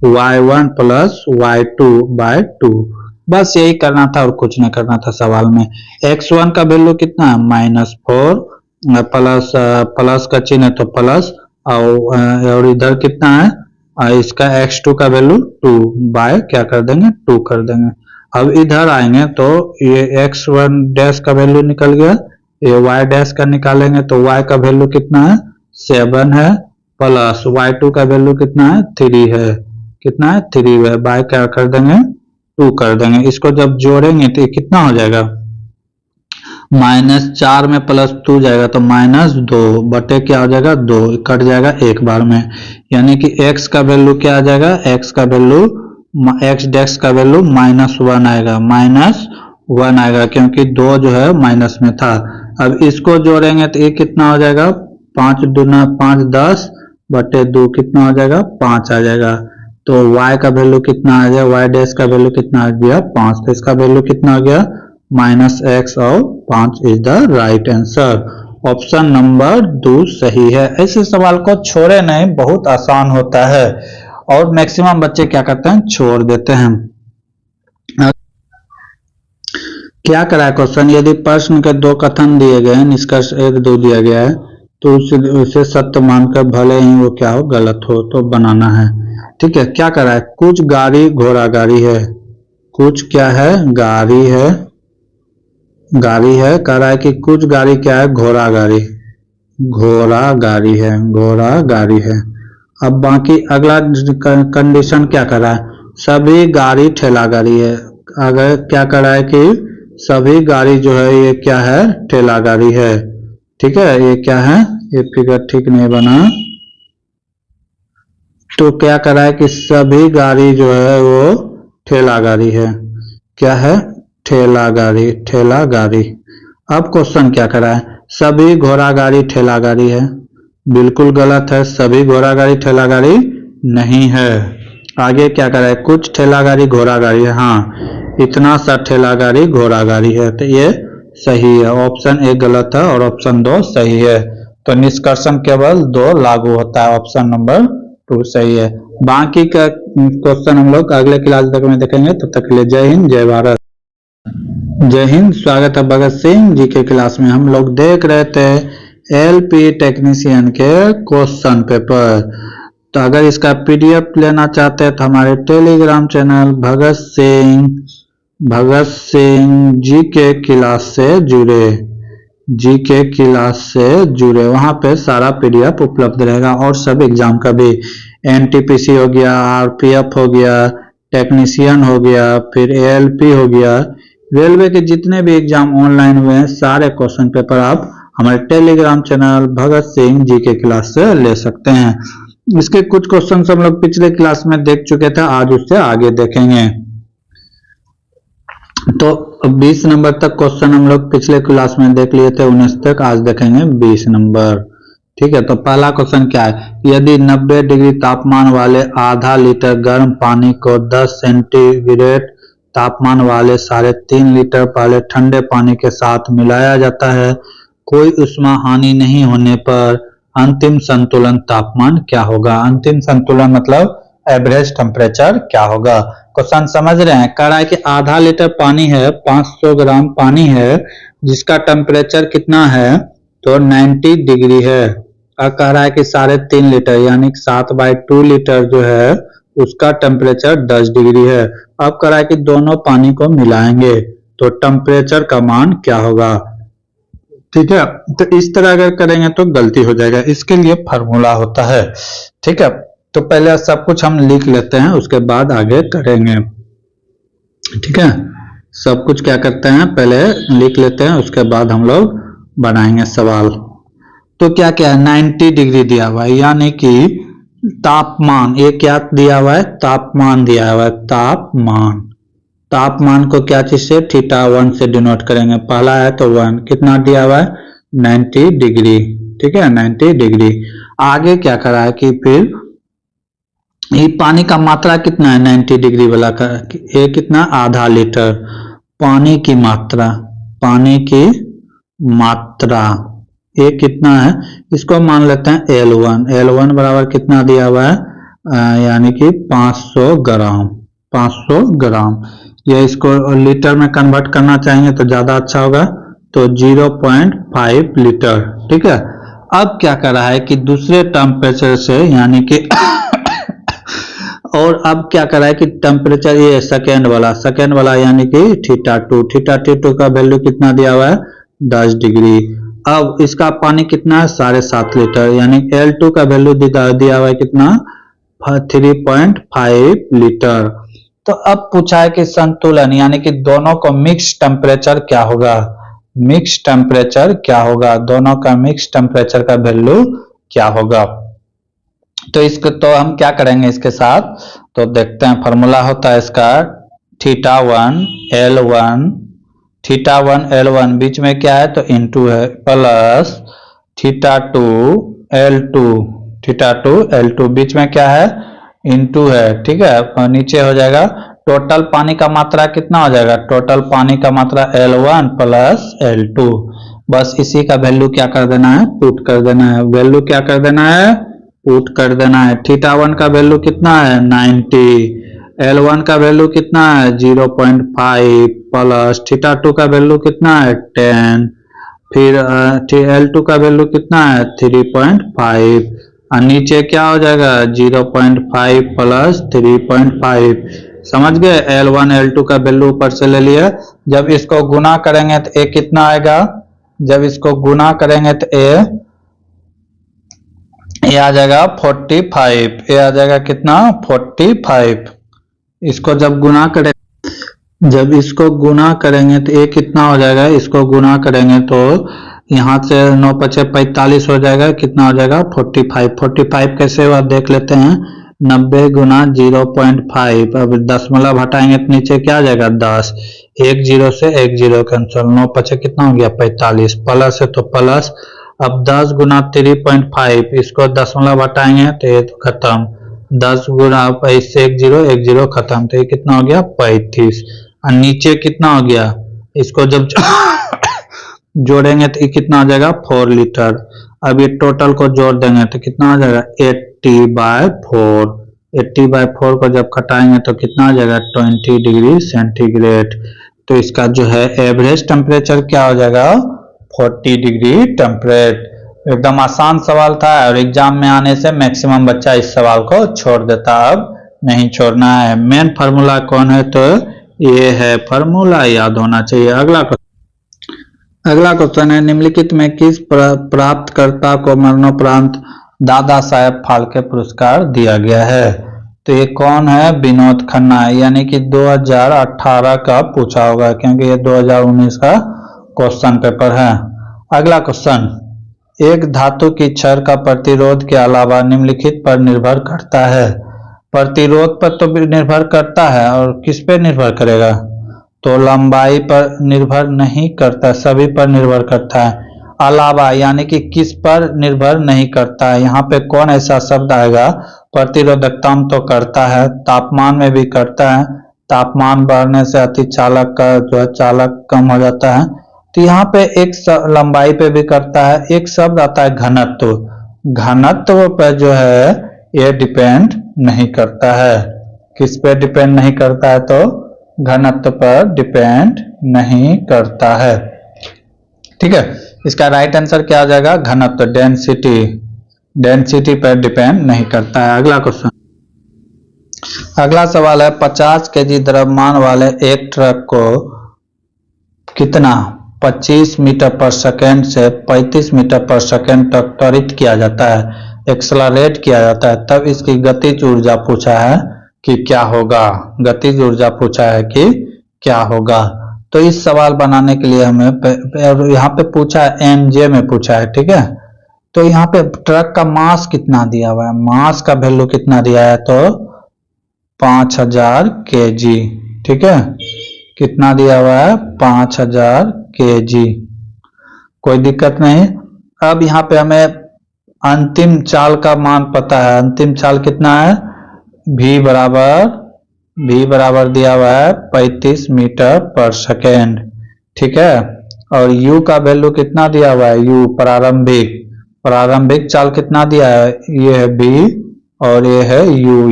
y1 plus y2 bye 2। बस यही करना था और कुछ नहीं करना था सवाल में। x1 का वैल्यू कितना है? -4 प्लस का चिन्ह है तो प्लस, और इधर कितना है? इसका x2 का वैल्यू 2 बाय क्या कर देंगे? 2 कर देंगे। अब इधर आएंगे तो ये x1 डैश का वैल्यू निकल गया, ये y डैश का निकालेंगे तो y का वैल्यू कितना है? 7 है, प्लस y2 का वैल्यू कितना है? 3 है। कितना है? 3 है, बाय क्या कर देंगे? 2 कर देंगे। इसको जब जोड़ेंगे तो ये कितना हो जाएगा? -4 में +2 जाएगा तो -2 बटे क्या हो जाएगा? 2 कट जाएगा एक बार में। यानी कि x का वैल्यू क्या आ जाएगा? x का वैल्यू, x डैश का वैल्यू -1 आएगा, -1 आएगा, क्योंकि 2 जो है माइनस में था। अब इसको जोड़ेंगे तो ये कितना हो जाएगा? 5 दूना 5 10 बटे 2 कितना हो जाएगा? 5 आ जाएगा। तो y का वैल्यू कितना आ गया? y डैश का वैल्यू कितना आ गया? 5। तो इसका वैल्यू कितना हो गया? -x और 5 is the right answer. Option number 2 सही है। ऐसे सवाल को छोड़े नहीं, बहुत आसान होता है और मैक्सिमम बच्चे क्या करते हैं? छोड़ देते हैं। क्या करा है क्वेश्चन? यदि प्रश्न के 2 कथन दिए गए हैं, निष्कर्ष 1 2 दिया गया है, तो उसे सत्य मानकर भले ही वो क्या हो? गलत हो, तो बनाना है, ठीक है। क्या करा है? कुछ गाड़ी घोड़ा गाड़ी है, कुछ क्या है? गाड़ी है, गाड़ी है। कह रहा है कि कुछ गाड़ी क्या है? घोड़ा गाड़ी, घोड़ा गाड़ी है, घोड़ा गाड़ी है। अब बाकी अगला कंडीशन क्या कर रहा है? सभी गाड़ी ठेला गाड़ी है। अगर क्या कर रहा है कि सभी गाड़ी जो है ये क्या है? ठेला गाड़ी है, ठीक है। ये क्या है? ये फिगर ठीक नहीं बना, तो क्या कर रहा है कि सभी गाड़ी जो है वो ठेला गाड़ी है। क्या है? ठेला गाड़ी, ठेला गाड़ी। अब क्वेश्चन क्या कर रहा है? सभी घोड़ा गाड़ी ठेला गाड़ी है। बिल्कुल गलत है, सभी घोड़ा गाड़ी ठेला गाड़ी नहीं है। आगे क्या कर रहा है? कुछ ठेला गाड़ी घोड़ा गाड़ी है, हाँ, इतना सा ठेला गाड़ी घोड़ा गाड़ी है, तो ये सही है। ऑप्शन 1 गलत है और ऑप्शन 2 सही है। तो निष्कर्षण केवल 2 लागू होता है, ऑप्शन नंबर 2 सही है। बाकी का क्वेश्चन हम लोग अगले क्लास तक में देखेंगे। तब तक के लिए जय हिंद, जय भारत। जय हिंद, स्वागत है भगत सिंह जी के क्लास में। हम लोग देख रहे थे एलपी टेक्नीशियन के क्वेश्चन पेपर। तो अगर इसका पीडीएफ लेना चाहते हैं तो हमारे टेलीग्राम चैनल भगत सिंह जी के क्लास से जुड़े, जीके क्लास से जुड़े, वहां पे सारा पीडीएफ उपलब्ध रहेगा और सब एग्जाम का भी, एनटीपीसी हो गया, आरपीएफ हो गया, टेक्नीशियन हो गया, फिर एएलपी हो गया, रेलवे के जितने भी एग्जाम ऑनलाइन हुए हैं सारे क्वेश्चन पेपर आप हमारे Telegram channel Bhagat Singh GK class से ले सकते हैं। इसके कुछ क्वेश्चन हम लोग पिछले क्लास में देख चुके थे, आज उससे आगे देखेंगे। तो 20 नंबर तक क्वेश्चन हम लोग पिछले क्लास में देख लिए थे, 19 तक, आज देखेंगे 20 नंबर। ठीक है, तो पहला क्वेश्चन क्या है, यदि 90 डिग्री तापमान वाले आधा लीटर गर्म पानी को 10 सेंटीग्रेड तापमान वाले 3.5 लीटर वाले ठंडे पानी के साथ मिलाया जाता है, कोई उष्मा हानि नहीं होने पर अंतिम संतुलन तापमान क्या होगा। अंतिम संतुलन मतलब एवरेज टेम्परेचर क्या होगा। क्वेश्चन समझ रहे हैं, कह रहा है कि आधा लीटर पानी है, 500 ग्राम पानी है, जिसका टेम्परेचर कितना है, तो 90 डिग्री है। अब कह रहा है कि 3.5 लीटर यानी 7/2 लीटर जो है उसका टेम्परेचर 10 डिग्री है। अब कह रहा है कि दोनों पानी को मिलाएंगे तो टेम्परेचर का मान क्या होगा। ठीक है, तो इस तरह अगर करेंगे तो गलती हो जाएगा, इसके लिए फार्मूला होता है। ठीक है, तो पहले सब कुछ हम लिख लेते हैं, उसके बाद आगे करेंगे। ठीक है, सब कुछ क्या करते हैं, पहले लिख लेते हैं, उसके बाद हम लोग बनाएंगे सवाल। तो क्या क्या है, 90 डिग्री दिया हुआ है, यानी कि तापमान, ये क्या दिया हुआ है, तापमान दिया हुआ है, तापमान। तापमान को क्या चीज से, θ1 से डिनोट करेंगे, पहला है तो 1, कितना दिया हुआ है, 90 डिग्री। ठीक है, 90 डिग्री। आगे क्या करा है कि फिर ये पानी का मात्रा कितना है 90 डिग्री वाला का, ये कितना, आधा लीटर। पानी की मात्रा, पानी की मात्रा ये कितना है, इसको मान लेते हैं L1। L1 बराबर कितना दिया हुआ है, यानी कि 500 ग्राम। 500 ग्राम, ये इसको लीटर में कन्वर्ट करना चाहेंगे तो ज्यादा अच्छा होगा, तो 0.5 लीटर। ठीक है, अब क्या कर रहा है कि दूसरे टेम्परेचर से, यानी कि और अब क्या कर रहा है कि टेम्परेचर ये सेकेंड वाला यानी कि θ2 का वैल्यू कितना दिया हुआ है, 10 डिग्री। अब इसका पानी कितना है, 7.5 लीटर, यानी L2 का वैल्यू दिया हुआ है कितना, 3.5 लीटर। तो अब पूछा है कि संतुलन यानी कि दोनों को मिक्स टेम्परेचर क्या होगा, मिक्स टेम्परेचर क्या होगा, दोनों का मिक्स टेम्परेचर का वैल्यू क्या होगा। तो इसको तो हम क्या करेंगे इसके साथ, तो देखते हैं, फार्मूला होता है इसका θ1 L1 बीच में क्या है तो इनटू है, प्लस θ2 L2 बीच में क्या है, इनटू है। ठीक है, और नीचे हो जाएगा टोटल पानी का मात्रा कितना हो जाएगा, टोटल पानी का मात्रा L1 प्लस L2। बस इसी का वैल्यू क्या कर देना है, पुट कर देना है, वैल्यू क्या कर देना है, पुट कर देना है। θ1 का वैल्यू कितना है 90, L1 का वैल्यू कितना है 0.5 प्लस θ2 का वैल्यू कितना है 10, फिर L2 का वैल्यू कितना है 3.5, और नीचे क्या हो जाएगा 0.5 प्लस 3.5। समझ गए, L1 L2 का वैल्यू ऊपर से ले लिया। जब इसको गुना करेंगे तो ये कितना आएगा, जब इसको गुना करेंगे तो ये आ जाएगा 45, ये आ जाएगा कितना 45। इसको जब गुना करें, जब इसको गुना करेंगे तो ये कितना हो जाएगा, इसको गुना करेंगे तो यहाँ से 9 × 5 = 45 हो जाएगा, कितना हो जाएगा 45। 45 कैसे हुआ देख लेते हैं, 90 × 0.5, अब दशमलव हटाएंगे तो नीचे क्या आ जाएगा 10, 1 0 से 1 0 कैंसिल, 9 × 5 कितना हो गया 45, प्लस है तो प्लस। अब 10 × 3.5, इसको दशमलव हटाएंगे तो ये तो खत्म, 10 × इससे 1 0 खत्म, तो ये कितना हो गया 35, और नीचे कितना हो गया, इसको जब जोड़ेंगे तो ये कितना हो जाएगा 4 लीटर। अब ये टोटल को जोड़ देंगे तो कितना हो जाएगा 80/4, 80/4 को जब घटाएंगे तो कितना आ जाएगा 20 डिग्री सेंटीग्रेड। तो इसका जो है एवरेज टेम्परेचर क्या हो जाएगा 40 डिग्री टेम्परेट। एकदम आसान सवाल था और एग्जाम में आने से मैक्सिमम बच्चा इस सवाल को छोड़ देता, अब नहीं छोड़ना है। मेन फार्मूला कौन है, तो ये है फार्मूला, याद होना चाहिए। अगला अगला क्वेश्चन है, निम्नलिखित में किस प्राप्तकर्ता को मरणोपरांत दादा साहेब फाल्के पुरस्कार दिया गया है? तो ये कौन है? विनोद खन्ना है, यानी कि 2018 का पूछा होगा क्योंकि ये 2019 का क्वेश्चन पेपर है। अगला क्वेश्चन, एक धातु की छड़ का प्रतिरोध के अलावा निम्नलिखित पर निर्भर करता है। प्रतिरोध पर तो निर्भर करता है और किस पे निर्भर करेगा? तो लंबाई पर निर्भर नहीं करता, सभी पर निर्भर करता है। अलावा यानी कि किस पर निर्भर नहीं करता है, यहाँ पे कौन ऐसा शब्द आएगा? प्रतिरोधकता तो करता है, तापमान में भी करता है, तापमान बढ़ने से अतिचालक का जो है चालक कम हो जाता है। तो यहाँ पे एक लंबाई पे भी करता है। एक शब्द आता है घनत्व, घनत्व पर जो है ये डिपेंड नहीं करता है। किस पे डिपेंड नहीं करता है? तो घनत्व पर डिपेंड नहीं करता है। ठीक है, इसका राइट आंसर क्या आ जाएगा? घनत्व, डेंसिटी, डेंसिटी पर डिपेंड नहीं करता है। अगला क्वेश्चन, अगला सवाल है, 50 केजी द्रव्यमान वाले एक ट्रक को कितना 25 मीटर पर सेकेंड से 35 मीटर पर सेकेंड तक त्वरित किया जाता है, एक्सलरेट किया जाता है, तब इसकी गतिज ऊर्जा पूछा है कि क्या होगा? गतिज ऊर्जा पूछा है कि क्या होगा? तो इस सवाल बनाने के लिए हमें यहाँ पे पूछा है, एमजे में पूछा है। ठीक है, तो यहाँ पे ट्रक का मास कितना दिया हुआ है? मास का वैल्यू कितना दिया है? तो 5000 केजी। ठीक है, कितना दिया हुआ है? 5000 केजी। कोई दिक्कत नहीं। अब यहाँ पे हमें अंतिम चाल का मान पता है। अंतिम चाल कितना है? v बराबर दिया हुआ है 35 मीटर पर सेकेंड। ठीक है, और u का वैल्यू कितना दिया हुआ है? u प्रारंभिक, प्रारंभिक चाल कितना दिया है? ये है v और ये है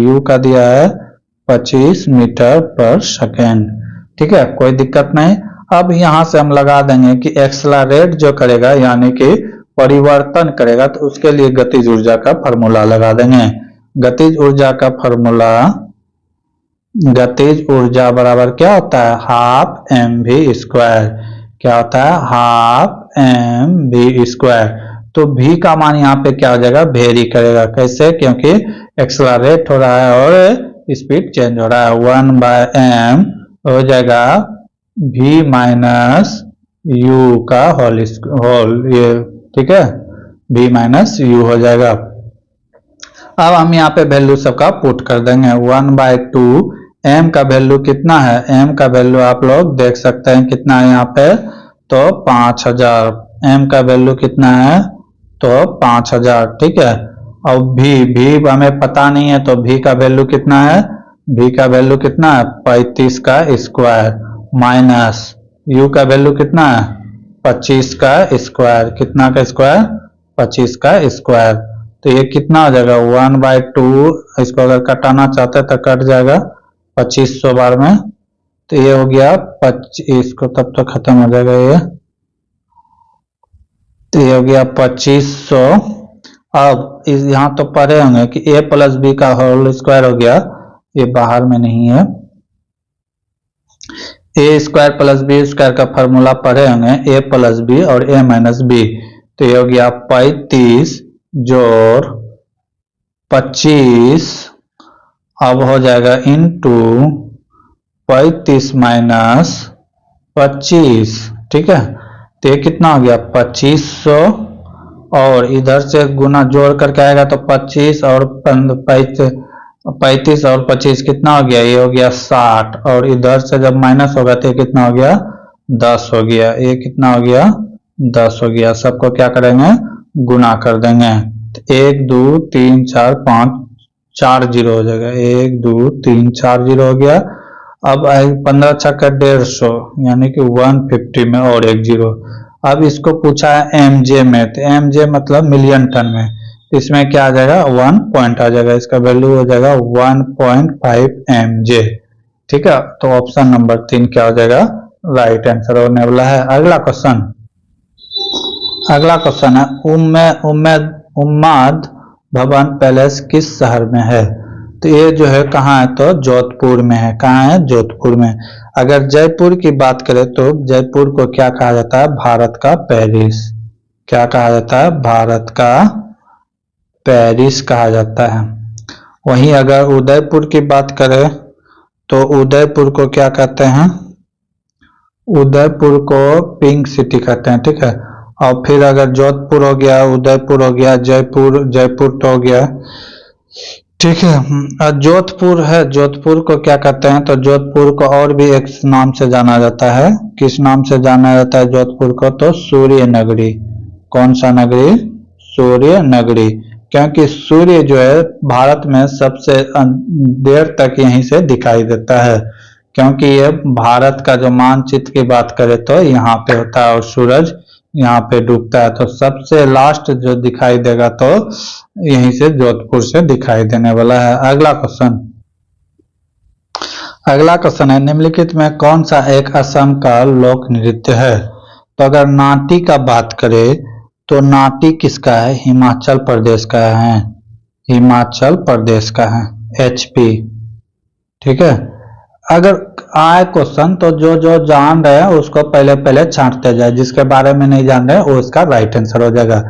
u का दिया है 25 मीटर पर सेकेंड। ठीक है, कोई दिक्कत नहीं। अब यहाँ से हम लगा देंगे कि एक्सलरेट जो करेगा यानी कि परिवर्तन करेगा, तो उसके लिए गतिज ऊर्जा का फॉर्मूला लगा देंगे। गतिज ऊर्जा का फॉर्मूला, गतिज ऊर्जा बराबर क्या होता है? Half mv²। क्या होता है? Half mv²। तो v का मान यहाँ पे क्या हो जाएगा? वेरी करेगा। कैसे? क्योंकि एक्सलरेट हो रहा है और स्पीड चेंज हो रहा है। 1/m हो जाएगा v माइनस u का होल, ये ठीक है, v माइनस u हो जाएगा। अब हम यहाँ पे वैल्यू सबका पुट कर देंगे। 1/2 m का वैल्यू कितना है? m का वैल्यू आप लोग देख सकते हैं कितना है यहाँ पे, तो 5000। m का वैल्यू कितना है? तो 5000। ठीक है, और v हमें पता नहीं है, तो v का वैल्यू कितना है? v का वैल्यू कितना है? 35 का स्क्वायर माइनस u का वैल्यू कितना है? 25 का स्क्वायर। कितना का स्क्वायर? 25 का स्क्वायर। तो ये कितना हो जाएगा? 1/2। इसको अगर कटाना चाहते हैं तो कट जाएगा 2500 बार में। तो ये हो गया 25 को, तब तो खत्म हो जाएगा ये। तो ये हो गया 2500। अब इस यहाँ तो पढ़े होंगे कि a प्लस बी का होल स्क्वायर हो गया, ये बाहर में नहीं है। a square plus B square का फॉर्मूला पढ़े होंगे, a प्लस बी और a माइनस बी। तो ये हो गया 35 जोड़ 25, अब हो जाएगा इनटू 35 माइनस 25। ठीक है, तो ये कितना हो गया? 2500, और इधर से गुना जोड़ करके आएगा तो 25 और 35 और 25 कितना हो गया? ये हो गया 60, और इधर से जब माइनस होगा तो ये कितना हो गया? 10 हो गया। ये कितना हो गया? 10 हो गया। सबको क्या करेंगे? गुना कर देंगे। 1 2 3 4 5 4 जीरो हो जाएगा। 1 2 3 4 जीरो हो गया। अब 15 छक्का 150 यानी कि 150 में और एक जीरो। अब इसको पूछा है mj में, तो mj मतलब मिलियन टन में, तो इसमें क्या आ जाएगा? 1 पॉइंट आ जाएगा। इसका वैल्यू हो जाएगा 1.5 mj। ठीक है, तो ऑप्शन नंबर 3 क्या हो जाएगा? राइट आंसर होने वाला है। अगला क्वेश्चन, अगला क्वेश्चन है, उम्माद भवन पैलेस किस शहर में है? तो ये जो है कहाँ है, तो जोधपुर में है। कहाँ है, जोधपुर में। अगर जयपुर की बात करें तो जयपुर को क्या कहा जाता है, भारत का पेरिस। क्या कहा जाता है, भारत का पेरिस कहा जाता है। वहीं अगर उदयपुर की बात करें तो उदयपुर को क्या कहते हैं, उदयपुर को पिंक सिटी कहते हैं, ठीक है। और फिर अगर जोधपुर हो गया, उदयपुर हो गया, जयपुर, जयपुर तो हो गया, ठीक है। जोधपुर है, जोधपुर को क्या कहते हैं, तो जोधपुर को और भी एक नाम से जाना जाता है। किस नाम से जाना जाता है जोधपुर को, तो सूर्य नगरी। कौन सा नगरी, सूर्य नगरी। क्योंकि सूर्य जो है भारत में सबसे देर तक यहीं से दिखाई देता है, क्योंकि ये भारत का जो मानचित्र की बात करें तो यहाँ पे होता है और सूरज यहाँ पे डूबता है। तो सबसे लास्ट जो दिखाई देगा तो यहीं से जोधपुर से दिखाई देने वाला है। अगला क्वेश्चन, अगला क्वेश्चन है निम्नलिखित में कौन सा एक असम का लोक नृत्य है। तो अगर नाटी का बात करें तो नाटी किसका है, हिमाचल प्रदेश का है। हिमाचल प्रदेश का है, HP, ठीक है। अगर आए क्वेश्चन तो जो जो जान रहे हैं उसको पहले पहले छांटते जाए, जिसके बारे में नहीं जान रहे वो इसका राइट आंसर हो जाएगा।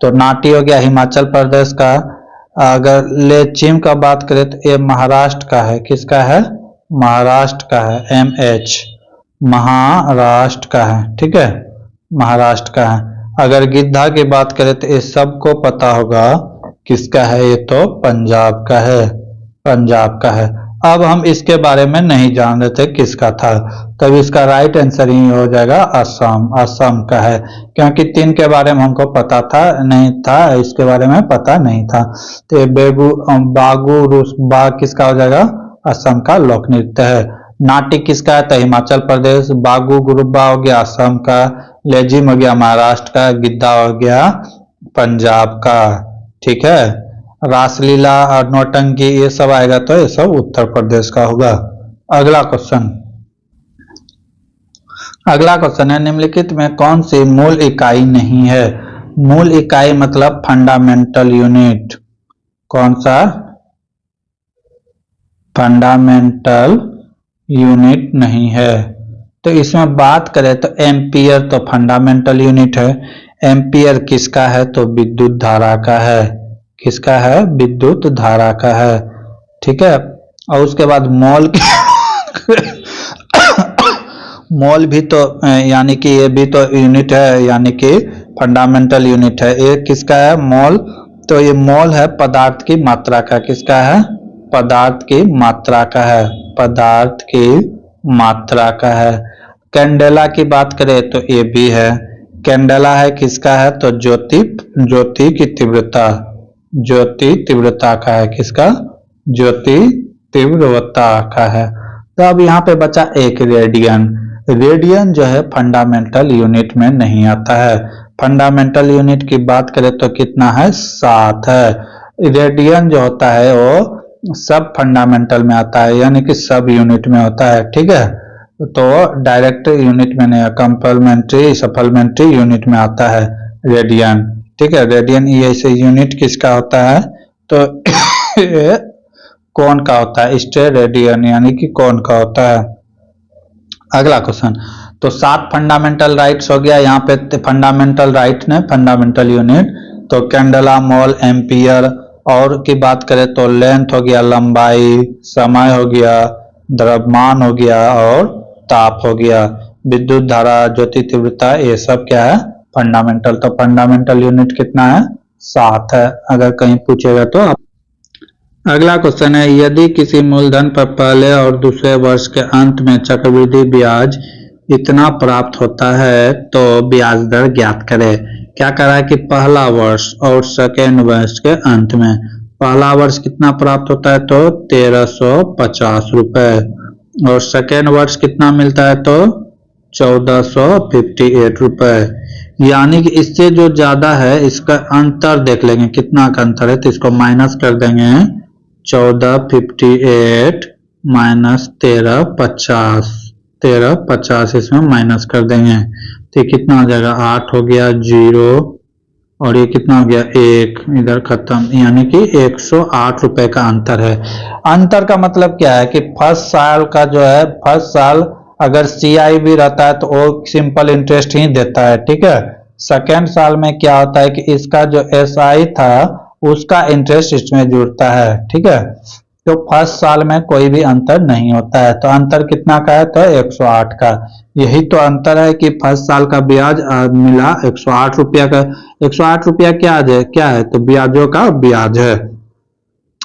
तो नाटी हो गया हिमाचल प्रदेश का। अगर लेचिम का बात करें तो ये महाराष्ट्र का है। किसका है, महाराष्ट्र का है, MH, महाराष्ट्र का है, ठीक है, महाराष्ट्र का है। अगर गिद्धा की बात करें तो ये सबको पता होगा किसका है, ये तो पंजाब का है, पंजाब का है। अब हम इसके बारे में नहीं जान रहे थे किसका था, तब इसका राइट आंसर ही हो जाएगा असम, असम का है। क्योंकि 3 के बारे में हमको पता था नहीं था, इसके बारे में पता नहीं था। तो बाग किसका हो जाएगा, असम का लोक नृत्य है। नाटी किसका है, तो हिमाचल प्रदेश। बागू गुरुबा हो गया असम का। लेजिम हो गया महाराष्ट्र का। गिद्धा हो गया पंजाब का, ठीक है। रासलीला और नौटंकी ये सब आएगा तो ये सब उत्तर प्रदेश का होगा। अगला क्वेश्चन, अगला क्वेश्चन है निम्नलिखित में कौन सी मूल इकाई नहीं है। मूल इकाई मतलब फंडामेंटल यूनिट। कौन सा, फंडामेंटल यूनिट नहीं है। तो इसमें बात करें तो एम्पियर तो फंडामेंटल यूनिट है। एम्पियर किसका है, तो विद्युत धारा का है। किसका है, विद्युत धारा का है, ठीक है। और उसके बाद मोल मोल भी तो यानी कि ये भी तो यूनिट है, यानी कि फंडामेंटल यूनिट है। ये किसका है, मोल। तो ये मोल है पदार्थ की मात्रा का। किसका है, पदार्थ की मात्रा का है, पदार्थ की मात्रा का है। कैंडेला की बात करें तो ये भी है। कैंडेला है किसका है, तो ज्योति, ज्योति की तीव्रता, ज्योति तीव्रता का है। किसका, ज्योति तीव्रता का है। तो अब यहाँ पे बचा एक रेडियन। रेडियन जो है फंडामेंटल यूनिट में नहीं आता है। फंडामेंटल यूनिट की बात करें तो कितना है, 7 है। रेडियन जो होता है वो सब फंडामेंटल में आता है, यानी कि सब यूनिट में होता है, ठीक है। तो डायरेक्ट यूनिट में नहीं, कंप्लीमेंट्री सप्लीमेंट्री यूनिट में आता है रेडियन, ठीक है। रेडियन ये ऐसे यूनिट किसका होता है, तो कौन का होता है, स्टे रेडियन, यानी कि कौन का होता है। अगला क्वेश्चन, तो 7 फंडामेंटल राइट्स हो गया यहाँ पे। फंडामेंटल राइट ने फंडामेंटल यूनिट, तो कैंडेला, मोल, एम्पियर। और की बात करें तो लेंथ हो गया, लंबाई, समय हो गया, द्रव्यमान हो गया और ताप हो गया। विद्युत धारा, ज्योति तीव्रता, ये सब क्या है, फंडामेंटल। तो फंडामेंटल यूनिट कितना है, 7 है, अगर कहीं पूछेगा तो। अगला क्वेश्चन है यदि किसी मूलधन पर पहले और दूसरे वर्ष के अंत में चक्रवृद्धि ब्याज इतना प्राप्त होता है तो ब्याज दर ज्ञात करें। क्या कह रहा है कि पहला वर्ष और सेकेंड वर्ष के अंत में। पहला वर्ष कितना प्राप्त होता है, तो 1350 रुपए, और सेकेंड वर्ष कितना मिलता है, तो 1458 रुपए। यानी कि इससे जो ज्यादा है इसका अंतर देख लेंगे, कितना का अंतर है, तो इसको माइनस कर देंगे। 1458 माइनस 1350, 1350 इसमें माइनस कर देंगे तो कितना हो जाएगा, 8 हो गया, 0 और ये कितना हो गया 1, इधर खत्म, यानी कि 108 रुपए का अंतर है। अंतर का मतलब क्या है कि फर्स्ट साल का जो है, फर्स्ट साल अगर सीआई भी रहता है तो वो सिंपल इंटरेस्ट ही देता है, ठीक है। सेकेंड साल में क्या होता है कि इसका जो एसआई था उसका इंटरेस्ट इसमें जुड़ता है, ठीक है। तो फर्स्ट साल में कोई भी अंतर नहीं होता है। तो अंतर कितना का है, तो 108 का। यही तो अंतर है कि फर्स्ट साल का ब्याज मिला 108 रुपया का। 108 रुपया क्या है, तो ब्याजों का ब्याज है,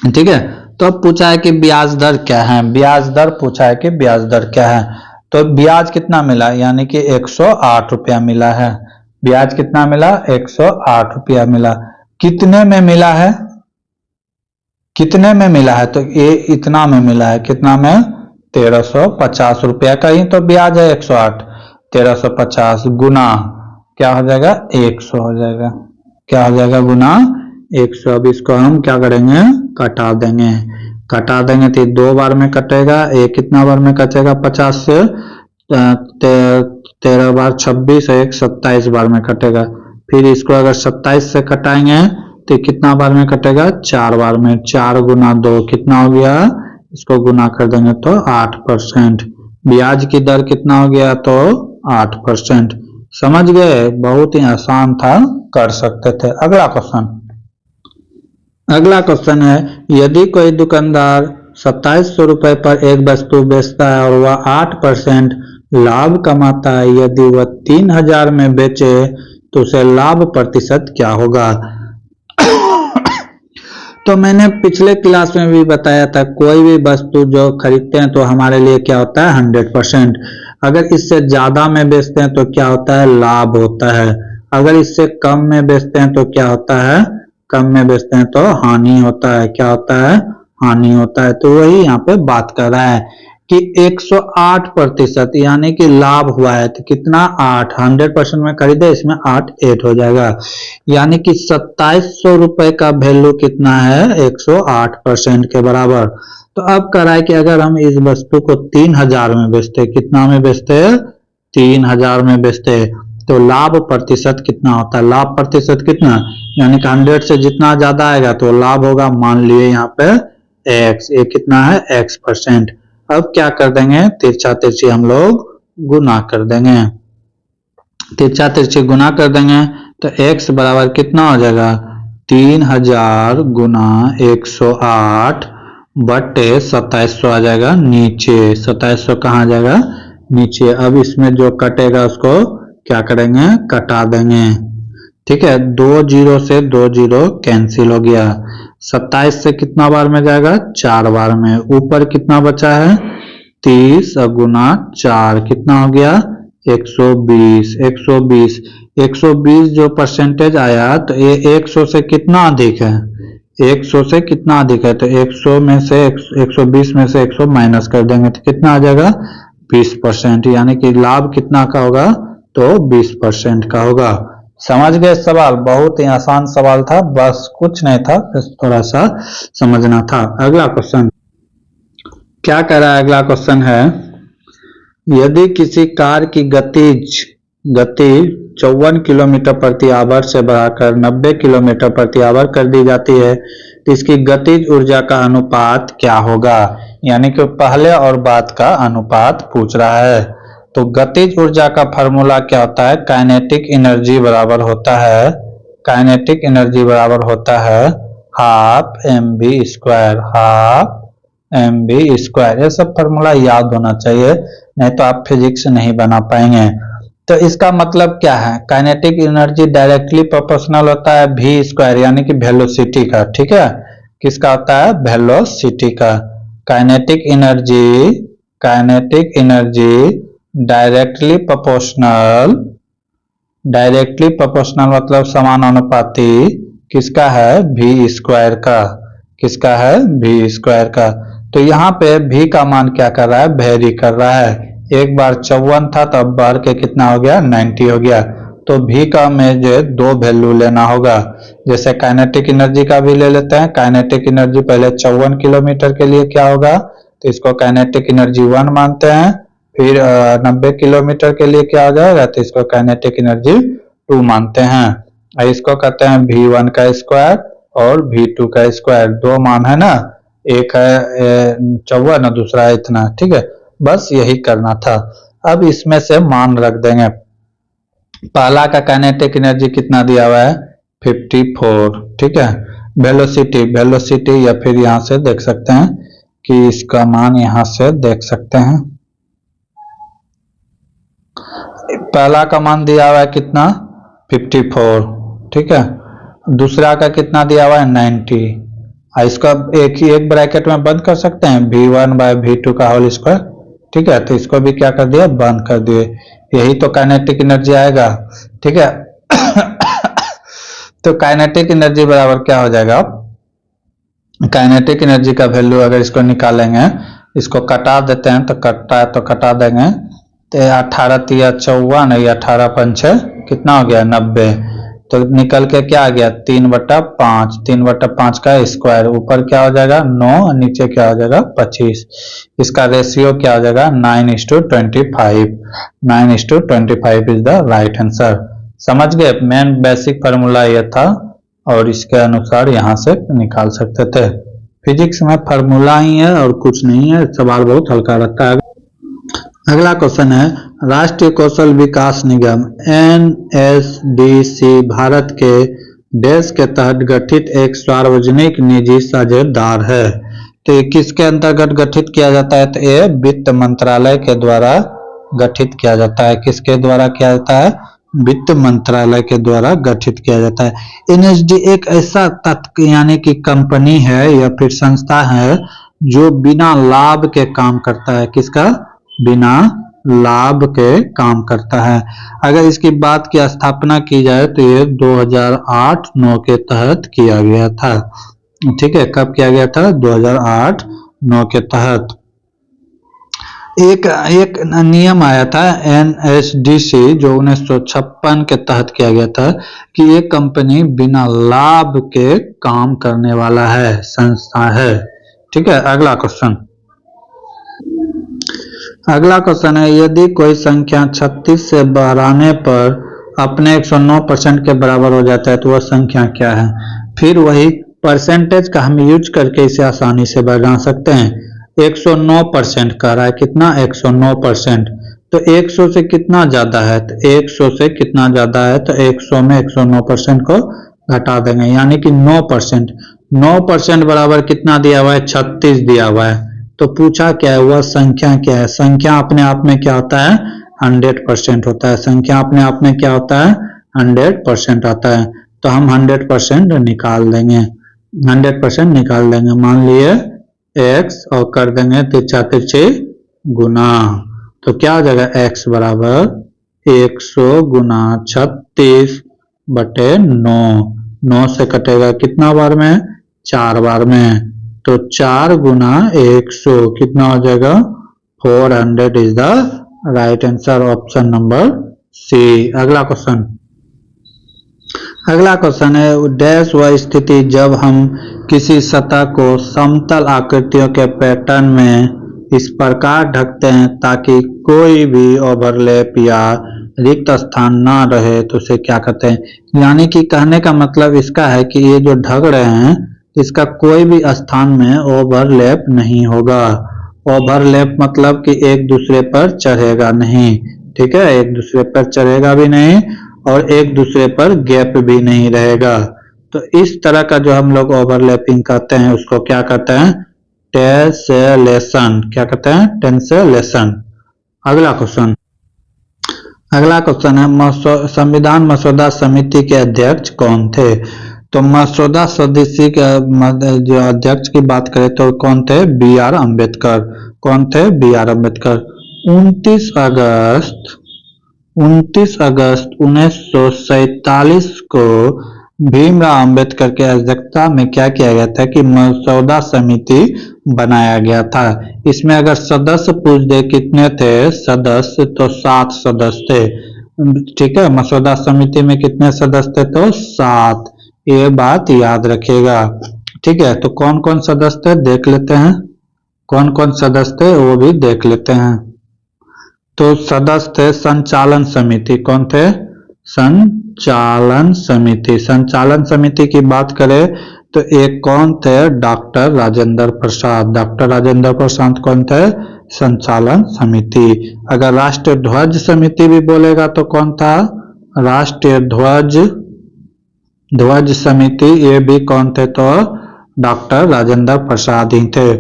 ठीक है। तो अब पूछा है कि ब्याज दर क्या है, ब्याज दर पूछा है कि ब्याज दर क्या है। तो ब्याज कितना मिला, यानी कि 108 रुपया मिला है। ब्याज कितना मिला, 108 रुपया मिला। कितने में मिला है, कितने में मिला है, तो ये इतना में मिला है, कितना में, 1350 रुपया का ही तो ब्याज है 108। 1350 गुना क्या हो जाएगा, 100 हो जाएगा। क्या हो जाएगा, गुना 100। अब इसको हम क्या करेंगे, कटा देंगे। कटा देंगे तो 2 बार में कटेगा, ये कितना बार में कटेगा, 50 से 13 बार 26, एक 27 बार में कटेगा। फिर इसको अगर 27 से कटाएंगे तो कितना बार में कटेगा, 4 बार में। 4 गुना 2 कितना हो गया, इसको गुना कर देंगे तो 8%। ब्याज की दर कितना हो गया, तो 8%। समझ गए, बहुत ही आसान था, कर सकते थे। अगला क्वेश्चन, अगला क्वेश्चन है, यदि कोई दुकानदार 2700 रुपए पर एक वस्तु बेचता है और वह 8% लाभ कमाता है, यदि वह 3000 में बेचे तो उसे लाभ प्रतिशत क्या होगा। तो मैंने पिछले क्लास में भी बताया था, कोई भी वस्तु जो खरीदते हैं तो हमारे लिए क्या होता है, 100%। अगर इससे ज्यादा में बेचते हैं तो क्या होता है, लाभ होता है। अगर इससे कम में बेचते हैं तो क्या होता है, कम में बेचते हैं तो हानि होता है। क्या होता है, हानि होता है। तो वही यहाँ पे बात कर रहा है कि 108% यानी कि लाभ हुआ है, तो कितना, 8। 100% में खरीदे, इसमें 8 ऐड हो जाएगा, यानी कि 2700 रुपए का वैल्यू कितना है, 108% के बराबर। तो अब कह रहा है कि अगर हम इस वस्तु को 3000 में बेचते, कितना में बेचते, 3000 में बेचते, तो लाभ प्रतिशत कितना होता है, लाभ प्रतिशत कितना, यानी कि 100 से जितना ज्यादा आएगा तो लाभ होगा। मान लिए यहाँ पे x, ये कितना है, x%। अब क्या कर देंगे, तिरछा तिरछी हम लोग गुना कर देंगे। तिरछा तिरछी गुना कर देंगे तो x बराबर कितना हो जाएगा, 3000 गुना 108 बटे 2700 आ जाएगा नीचे। 2700 कहाँ जाएगा, नीचे। अब इसमें जो कटेगा उसको क्या करेंगे, कटा देंगे, ठीक है। 2 जीरो से 2 जीरो कैंसिल हो गया। 27 से कितना बार में जाएगा, 4 बार में। ऊपर कितना बचा है, 30 गुना 4 कितना हो गया, 120। 120 120 जो परसेंटेज आया तो ये 100 से कितना अधिक है, 100 से कितना अधिक है, तो 100 में से 120 में से 100 माइनस कर देंगे तो कितना आ जाएगा, 20%। यानी कि लाभ कितना का होगा, तो 20% का होगा। समझ गए सवाल, बहुत ही आसान सवाल था, बस कुछ नहीं था, बस थोड़ा सा समझना था। अगला क्वेश्चन क्या कह रहा है, अगला क्वेश्चन है, यदि किसी कार की गति 54 किलोमीटर प्रति आवर से बढ़ाकर 90 किलोमीटर प्रति आवर कर दी जाती है तो इसकी गतिज ऊर्जा का अनुपात क्या होगा। यानी कि पहले और बाद का अनुपात पूछ रहा है। तो गतिज ऊर्जा का फार्मूला क्या होता है, काइनेटिक एनर्जी बराबर होता है, काइनेटिक एनर्जी बराबर होता है हाफ mv², हाफ mv²। ये सब फार्मूला याद होना चाहिए, नहीं तो आप फिजिक्स नहीं बना पाएंगे। तो इसका मतलब क्या है, काइनेटिक एनर्जी डायरेक्टली प्रोपोर्शनल होता है v², यानी कि वेलोसिटी का, ठीक है। किसका होता है, वेलोसिटी का। काइनेटिक एनर्जी डायरेक्टली प्रोपोर्शनल मतलब समानुपाती किसका है, v² का। किसका है, v² का। तो यहाँ पे v का मान क्या कर रहा है, वेरी कर रहा है। एक बार 54 था तो अब बढ़ के कितना हो गया, 90 हो गया। तो v का में जो 2 वैल्यू लेना होगा। जैसे काइनेटिक एनर्जी का भी ले लेते हैं। काइनेटिक एनर्जी पहले 54 किलोमीटर के लिए क्या होगा, तो इसको काइनेटिक एनर्जी 1 मानते हैं। फिर 90 किलोमीटर के लिए क्या हो जाएगा, तो इसको काइनेटिक एनर्जी 2 मानते हैं। इसको कहते हैं V1 का स्क्वायर और V2 का स्क्वायर। दो मान है ना, एक है 54 और दूसरा है इतना। ठीक है, बस यही करना था। अब इसमें से मान रख देंगे। पहला का काइनेटिक एनर्जी कितना दिया हुआ है 54। ठीक है, वेलोसिटी या फिर यहां से देख सकते हैं कि इसका मान यहां से देख सकते हैं। पहला का मान दिया हुआ है कितना 54। ठीक है, दूसरा का कितना दिया हुआ है 90। इसका एक ब्रैकेट में बंद कर सकते हैं V1/V2 का होल स्क्वायर। ठीक है, तो इसको भी क्या कर दिया, बंद कर दिए। यही तो काइनेटिक एनर्जी आएगा। ठीक है तो काइनेटिक एनर्जी बराबर क्या हो जाएगा, काइनेटिक एनर्जी का वैल्यू अगर इसको निकालेंगे, इसको कटा देते हैं तो कटा देंगे तो 18 तिया 54 या 18 पंचे कितना हो गया 90। तो निकल के क्या आ गया 3/5। 3/5 का स्क्वायर, ऊपर क्या हो जाएगा 9 और नीचे क्या हो जाएगा 25। इसका रेशियो क्या हो जाएगा 9:25। 9:25 इज द राइट आंसर। समझ गए, मेन बेसिक फार्मूला ये था और इसके अनुसार यहाँ से निकाल सकते थे। फिजिक्स में फार्मूला ही है और कुछ नहीं है, सवाल बहुत हल्का रहता है। अगला क्वेश्चन है, राष्ट्रीय कौशल विकास निगम NSDC भारत के देश के तहत गठित एक सार्वजनिक निजी साझेदार है। तो ये किसके अंतर्गत गठित किया जाता है, तो ये वित्त मंत्रालय के द्वारा गठित किया जाता है। किसके द्वारा किया जाता है, वित्त मंत्रालय के द्वारा गठित किया जाता है। NSD एक ऐसा यानी कि कंपनी है या फिर संस्था है जो बिना लाभ के काम करता है। किसका, बिना लाभ के काम करता है। अगर इसकी बात की स्थापना की जाए तो ये 2008-9 के तहत किया गया था। ठीक है, कब किया गया था 2008-9 के तहत। एक नियम आया था NSDC जो 1956 के तहत किया गया था कि ये कंपनी बिना लाभ के काम करने वाला है, संस्था है। ठीक है, अगला क्वेश्चन है, यदि कोई संख्या 36 से बढ़ाने पर अपने 109% के बराबर हो जाता है तो वह संख्या क्या है। फिर वही परसेंटेज का हम यूज करके इसे आसानी से बना सकते हैं। 109% कह रहा है, कितना 109%। तो 100 से कितना ज्यादा है, तो 100 से कितना ज्यादा है, तो 100 में 109% को घटा देंगे यानी कि 9%। 9% बराबर कितना दिया हुआ है 36 दिया हुआ है। तो पूछा क्या है, वह संख्या क्या है। संख्या अपने आप में क्या होता है 100% होता है। संख्या अपने आप में क्या होता है 100% आता है। तो हम 100% निकाल देंगे। 100% निकाल देंगे। मान लिए x और कर देंगे तिरछे गुना, तो क्या हो जाएगा x बराबर 100 गुना 36/9। 9 से कटेगा कितना बार में 4 बार में, तो 4 गुना 100 कितना हो जाएगा 400 is the right answer, option number C. अगला क्वेश्चन है, डैश वह स्थिति जब हम किसी सतह को समतल आकृतियों के पैटर्न में इस प्रकार ढकते हैं ताकि कोई भी ओवरलैप या रिक्त स्थान ना रहे, तो उसे क्या कहते हैं। यानी कि कहने का मतलब इसका है कि ये जो ढक रहे हैं इसका कोई भी स्थान में ओवरलैप नहीं होगा। ओवरलैप मतलब कि एक दूसरे पर चढ़ेगा नहीं। ठीक है, एक दूसरे पर चढ़ेगा भी नहीं और एक दूसरे पर गैप भी नहीं रहेगा। तो इस तरह का जो हम लोग ओवरलैपिंग कहते हैं उसको क्या कहते हैं टेसेलेशन। क्या कहते हैं टेसेलेशन। अगला क्वेश्चन है, संविधान मसौदा समिति के अध्यक्ष कौन थे। तो मसौदा समिति के जो अध्यक्ष की बात करें तो कौन थे BR अम्बेडकर। कौन थे BR अम्बेडकर। 29 अगस्त 1947 को भीमराव अंबेडकर के अध्यक्षता में क्या किया गया था कि मसौदा समिति बनाया गया था। इसमें अगर सदस्य पूछ दे कितने थे सदस्य, तो 7 सदस्य थे। ठीक है, मसौदा समिति में कितने सदस्य थे, तो 7। ये बात याद रखिएगा। ठीक है, तो कौन कौन सदस्य थे देख लेते हैं। कौन कौन सदस्य थे वो भी देख लेते हैं। तो सदस्य थे संचालन समिति, कौन थे संचालन समिति। संचालन समिति की बात करें तो एक कौन थे? डॉक्टर राजेंद्र प्रसाद। डॉक्टर राजेंद्र प्रसाद कौन थे? संचालन समिति। अगर राष्ट्रीय ध्वज समिति भी बोलेगा तो कौन था? राष्ट्रीय ध्वज समिति, ये भी कौन थे? तो डॉक्टर राजेंद्र प्रसाद ही थे।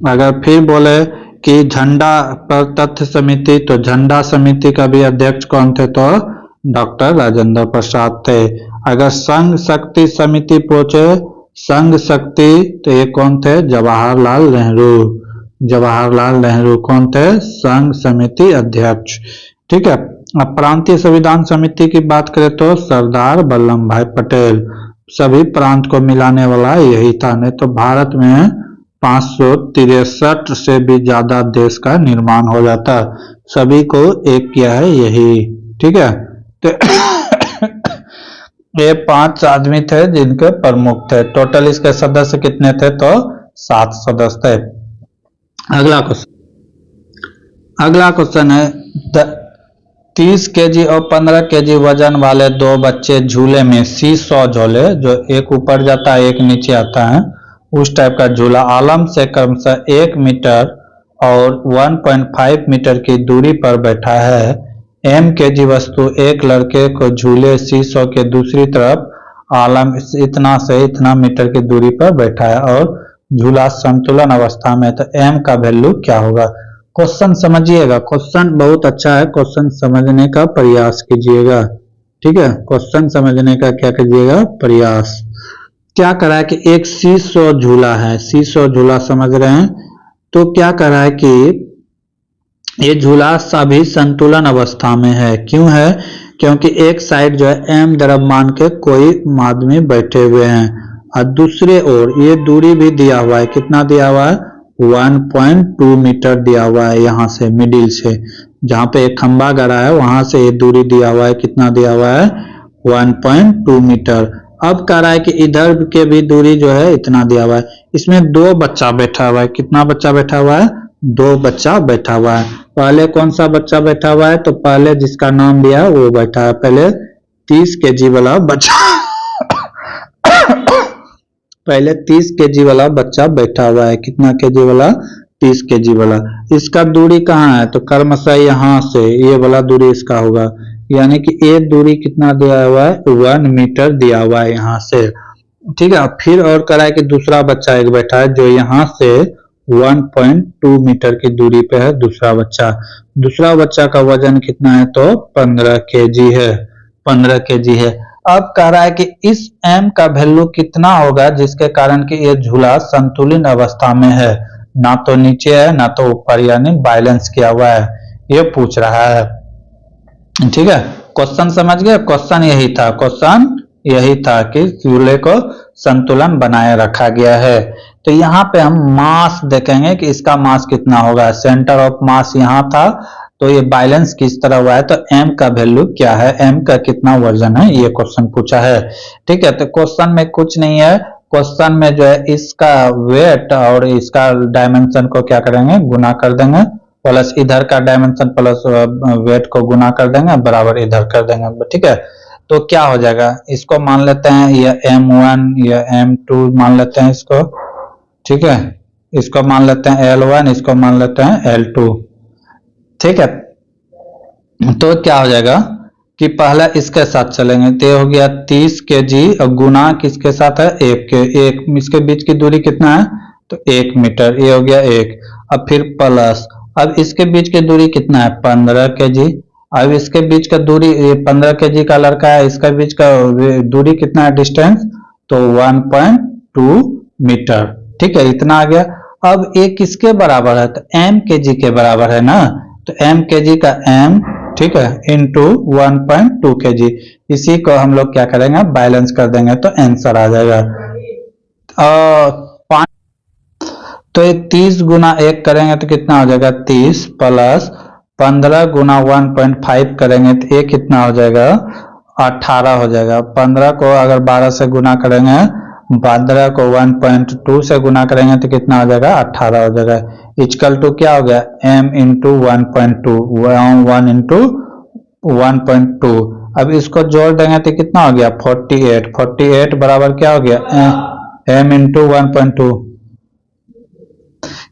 अगर फिर बोले कि झंडा पर तथ्य समिति, तो झंडा समिति का भी अध्यक्ष कौन थे? तो डॉक्टर राजेंद्र प्रसाद थे। अगर संघ शक्ति समिति पूछे, संघ शक्ति, तो ये कौन थे? जवाहरलाल नेहरू। जवाहरलाल नेहरू कौन थे? संघ समिति अध्यक्ष। ठीक है। अब प्रांतीय संविधान समिति की बात करें तो सरदार वल्लभ भाई पटेल। सभी प्रांत को मिलाने वाला यही था, नहीं तो भारत में 563 से भी ज्यादा देश का निर्माण हो जाता। सभी को एक किया है यही। ठीक है। तो ये 5 आदमी थे जिनके प्रमुख थे। टोटल इसके सदस्य कितने थे? तो 7 सदस्य थे। अगला क्वेश्चन है 30 केजी और 15 केजी वजन वाले 2 बच्चे झूले में सी-सॉ झूले, जो एक ऊपर जाता है एक नीचे आता है, उस टाइप का झूला आलम से क्रमशः 1 मीटर और 1.5 मीटर की दूरी पर बैठा है। m केजी वस्तु एक लड़के को झूले सी-सॉ के दूसरी तरफ आलम इतना से इतना मीटर की दूरी पर बैठा है और झूला संतुलन अवस्था में, तो m का वैल्यू क्या होगा? क्वेश्चन समझिएगा, क्वेश्चन बहुत अच्छा है, क्वेश्चन समझने का प्रयास कीजिएगा। ठीक है, क्वेश्चन समझने का क्या कीजिएगा? प्रयास। क्या करा है कि एक सी-सॉ झूला है, सी-सॉ झूला समझ रहे हैं, तो क्या करा है कि ये झूला सभी संतुलन अवस्था में है। क्यों है? क्योंकि एक साइड जो है m द्रव्यमान के कोई आदमी बैठे हुए हैं और दूसरे ओर ये दूरी भी दिया हुआ है। कितना दिया हुआ है? 1.2 मीटर दिया हुआ है। यहाँ से मिडिल से जहाँ पे एक खंबा गड़ा है वहां से ये दूरी दिया हुआ है। कितना दिया हुआ है? 1.2 मीटर। अब कह रहा है कि इधर के भी दूरी जो है इतना दिया हुआ है। इसमें 2 बच्चा बैठा हुआ है। कितना बच्चा बैठा हुआ है? 2 बच्चा बैठा हुआ है। पहले कौन सा बच्चा बैठा हुआ है? तो पहले जिसका नाम दिया है वो बैठा है। पहले 30 केजी वाला बच्चा पहले 30 केजी वाला बच्चा बैठा हुआ है। कितना केजी वाला? 30 केजी वाला। इसका दूरी कहाँ है? तो क्रमशः यहाँ से ये वाला दूरी इसका होगा, यानी कि ये दूरी कितना दिया हुआ है? 1 मीटर दिया हुआ है यहाँ से। ठीक है। फिर और करा है कि दूसरा बच्चा एक बैठा है जो यहाँ से 1.2 मीटर की दूरी पे है। दूसरा बच्चा का वजन कितना है? तो 15 केजी है। 15 केजी है। अब कह रहा है कि इस m का वैल्यू कितना होगा जिसके कारण कि ये झूला संतुलित अवस्था में है, ना तो नीचे है ना तो ऊपर, यानी बैलेंस किया हुआ है, ये पूछ रहा है। ठीक है, क्वेश्चन समझ गए? क्वेश्चन यही था कि झूले को संतुलन बनाए रखा गया है। तो यहाँ पे हम मास देखेंगे कि इसका मास कितना होगा। सेंटर ऑफ मास यहाँ था, तो ये बैलेंस किस तरह हुआ है, तो m का वैल्यू क्या है, m का कितना वजन है, ये क्वेश्चन पूछा है। ठीक है, तो क्वेश्चन में कुछ नहीं है। क्वेश्चन में जो है इसका वेट और इसका डायमेंशन को क्या करेंगे? गुना कर देंगे, प्लस इधर का डायमेंशन प्लस वेट को गुना कर देंगे, बराबर इधर कर देंगे। ठीक है, तो क्या हो जाएगा? इसको मान लेते हैं ये m1, ये m2 मान लेते हैं इसको। ठीक है, इसको मान लेते हैं L1, इसको मान लेते हैं L2। ठीक है, तो क्या हो जाएगा कि पहले इसके साथ चलेंगे, तो हो गया 30 केजी और गुना किसके साथ है? 1 के। इसके बीच की दूरी कितना है? तो 1 मीटर, ये हो गया 1। अब फिर प्लस, अब इसके बीच की दूरी कितना है? 15 केजी। अब इसके बीच का दूरी 15 केजी का लड़का है, इसके बीच का दूरी कितना है डिस्टेंस? तो 1.2 मीटर। ठीक है, इतना आ गया। अब ये किसके बराबर है? तो m केजी के बराबर है ना, तो m केजी का m, ठीक है, इंटू 1.2 केजी। इसी को हम लोग क्या करेंगे? बैलेंस कर देंगे, तो आंसर आ जाएगा। तो ये 30 गुना 1 करेंगे तो कितना हो जाएगा? 30 प्लस 15 गुना 1.5 करेंगे तो ये कितना हो जाएगा? 18 हो जाएगा। 15 को अगर 12 से गुना करेंगे, 15 को 1.2 से गुना करेंगे तो कितना हो जाएगा? 18 हो जाएगा। इक्वल टू क्या हो गया? m into 1.2, 1 into 1.2। अब इसको जोड़ देंगे तो कितना हो गया 48। 48 बराबर क्या हो गया m इंटू 1.2।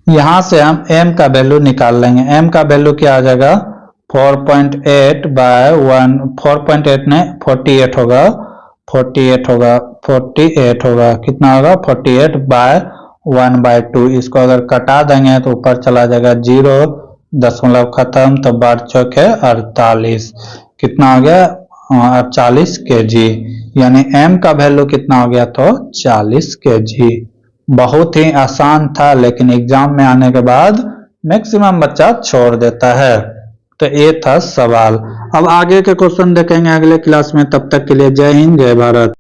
यहां से हम m का वैल्यू निकाल लेंगे। m का वैल्यू क्या आ जाएगा 4.8 बाय 1, 4.8 नहीं 48 होगा, 48 होगा, 48 होगा, कितना होगा 48 बाय 1/2। इसको अगर कटा देंगे तो ऊपर चला जाएगा 0, दशमलव खत्म, तो 12 चौक है 48। कितना हो गया 40 kg, यानी m का वैल्यू कितना हो गया तो 40 kg। बहुत ही आसान था, लेकिन एग्जाम में आने के बाद मैक्सिमम बच्चा छोड़ देता है। तो ये था सवाल। अब आगे के क्वेश्चन देखेंगे अगले क्लास में। तब तक के लिए जय हिंद, जय भारत।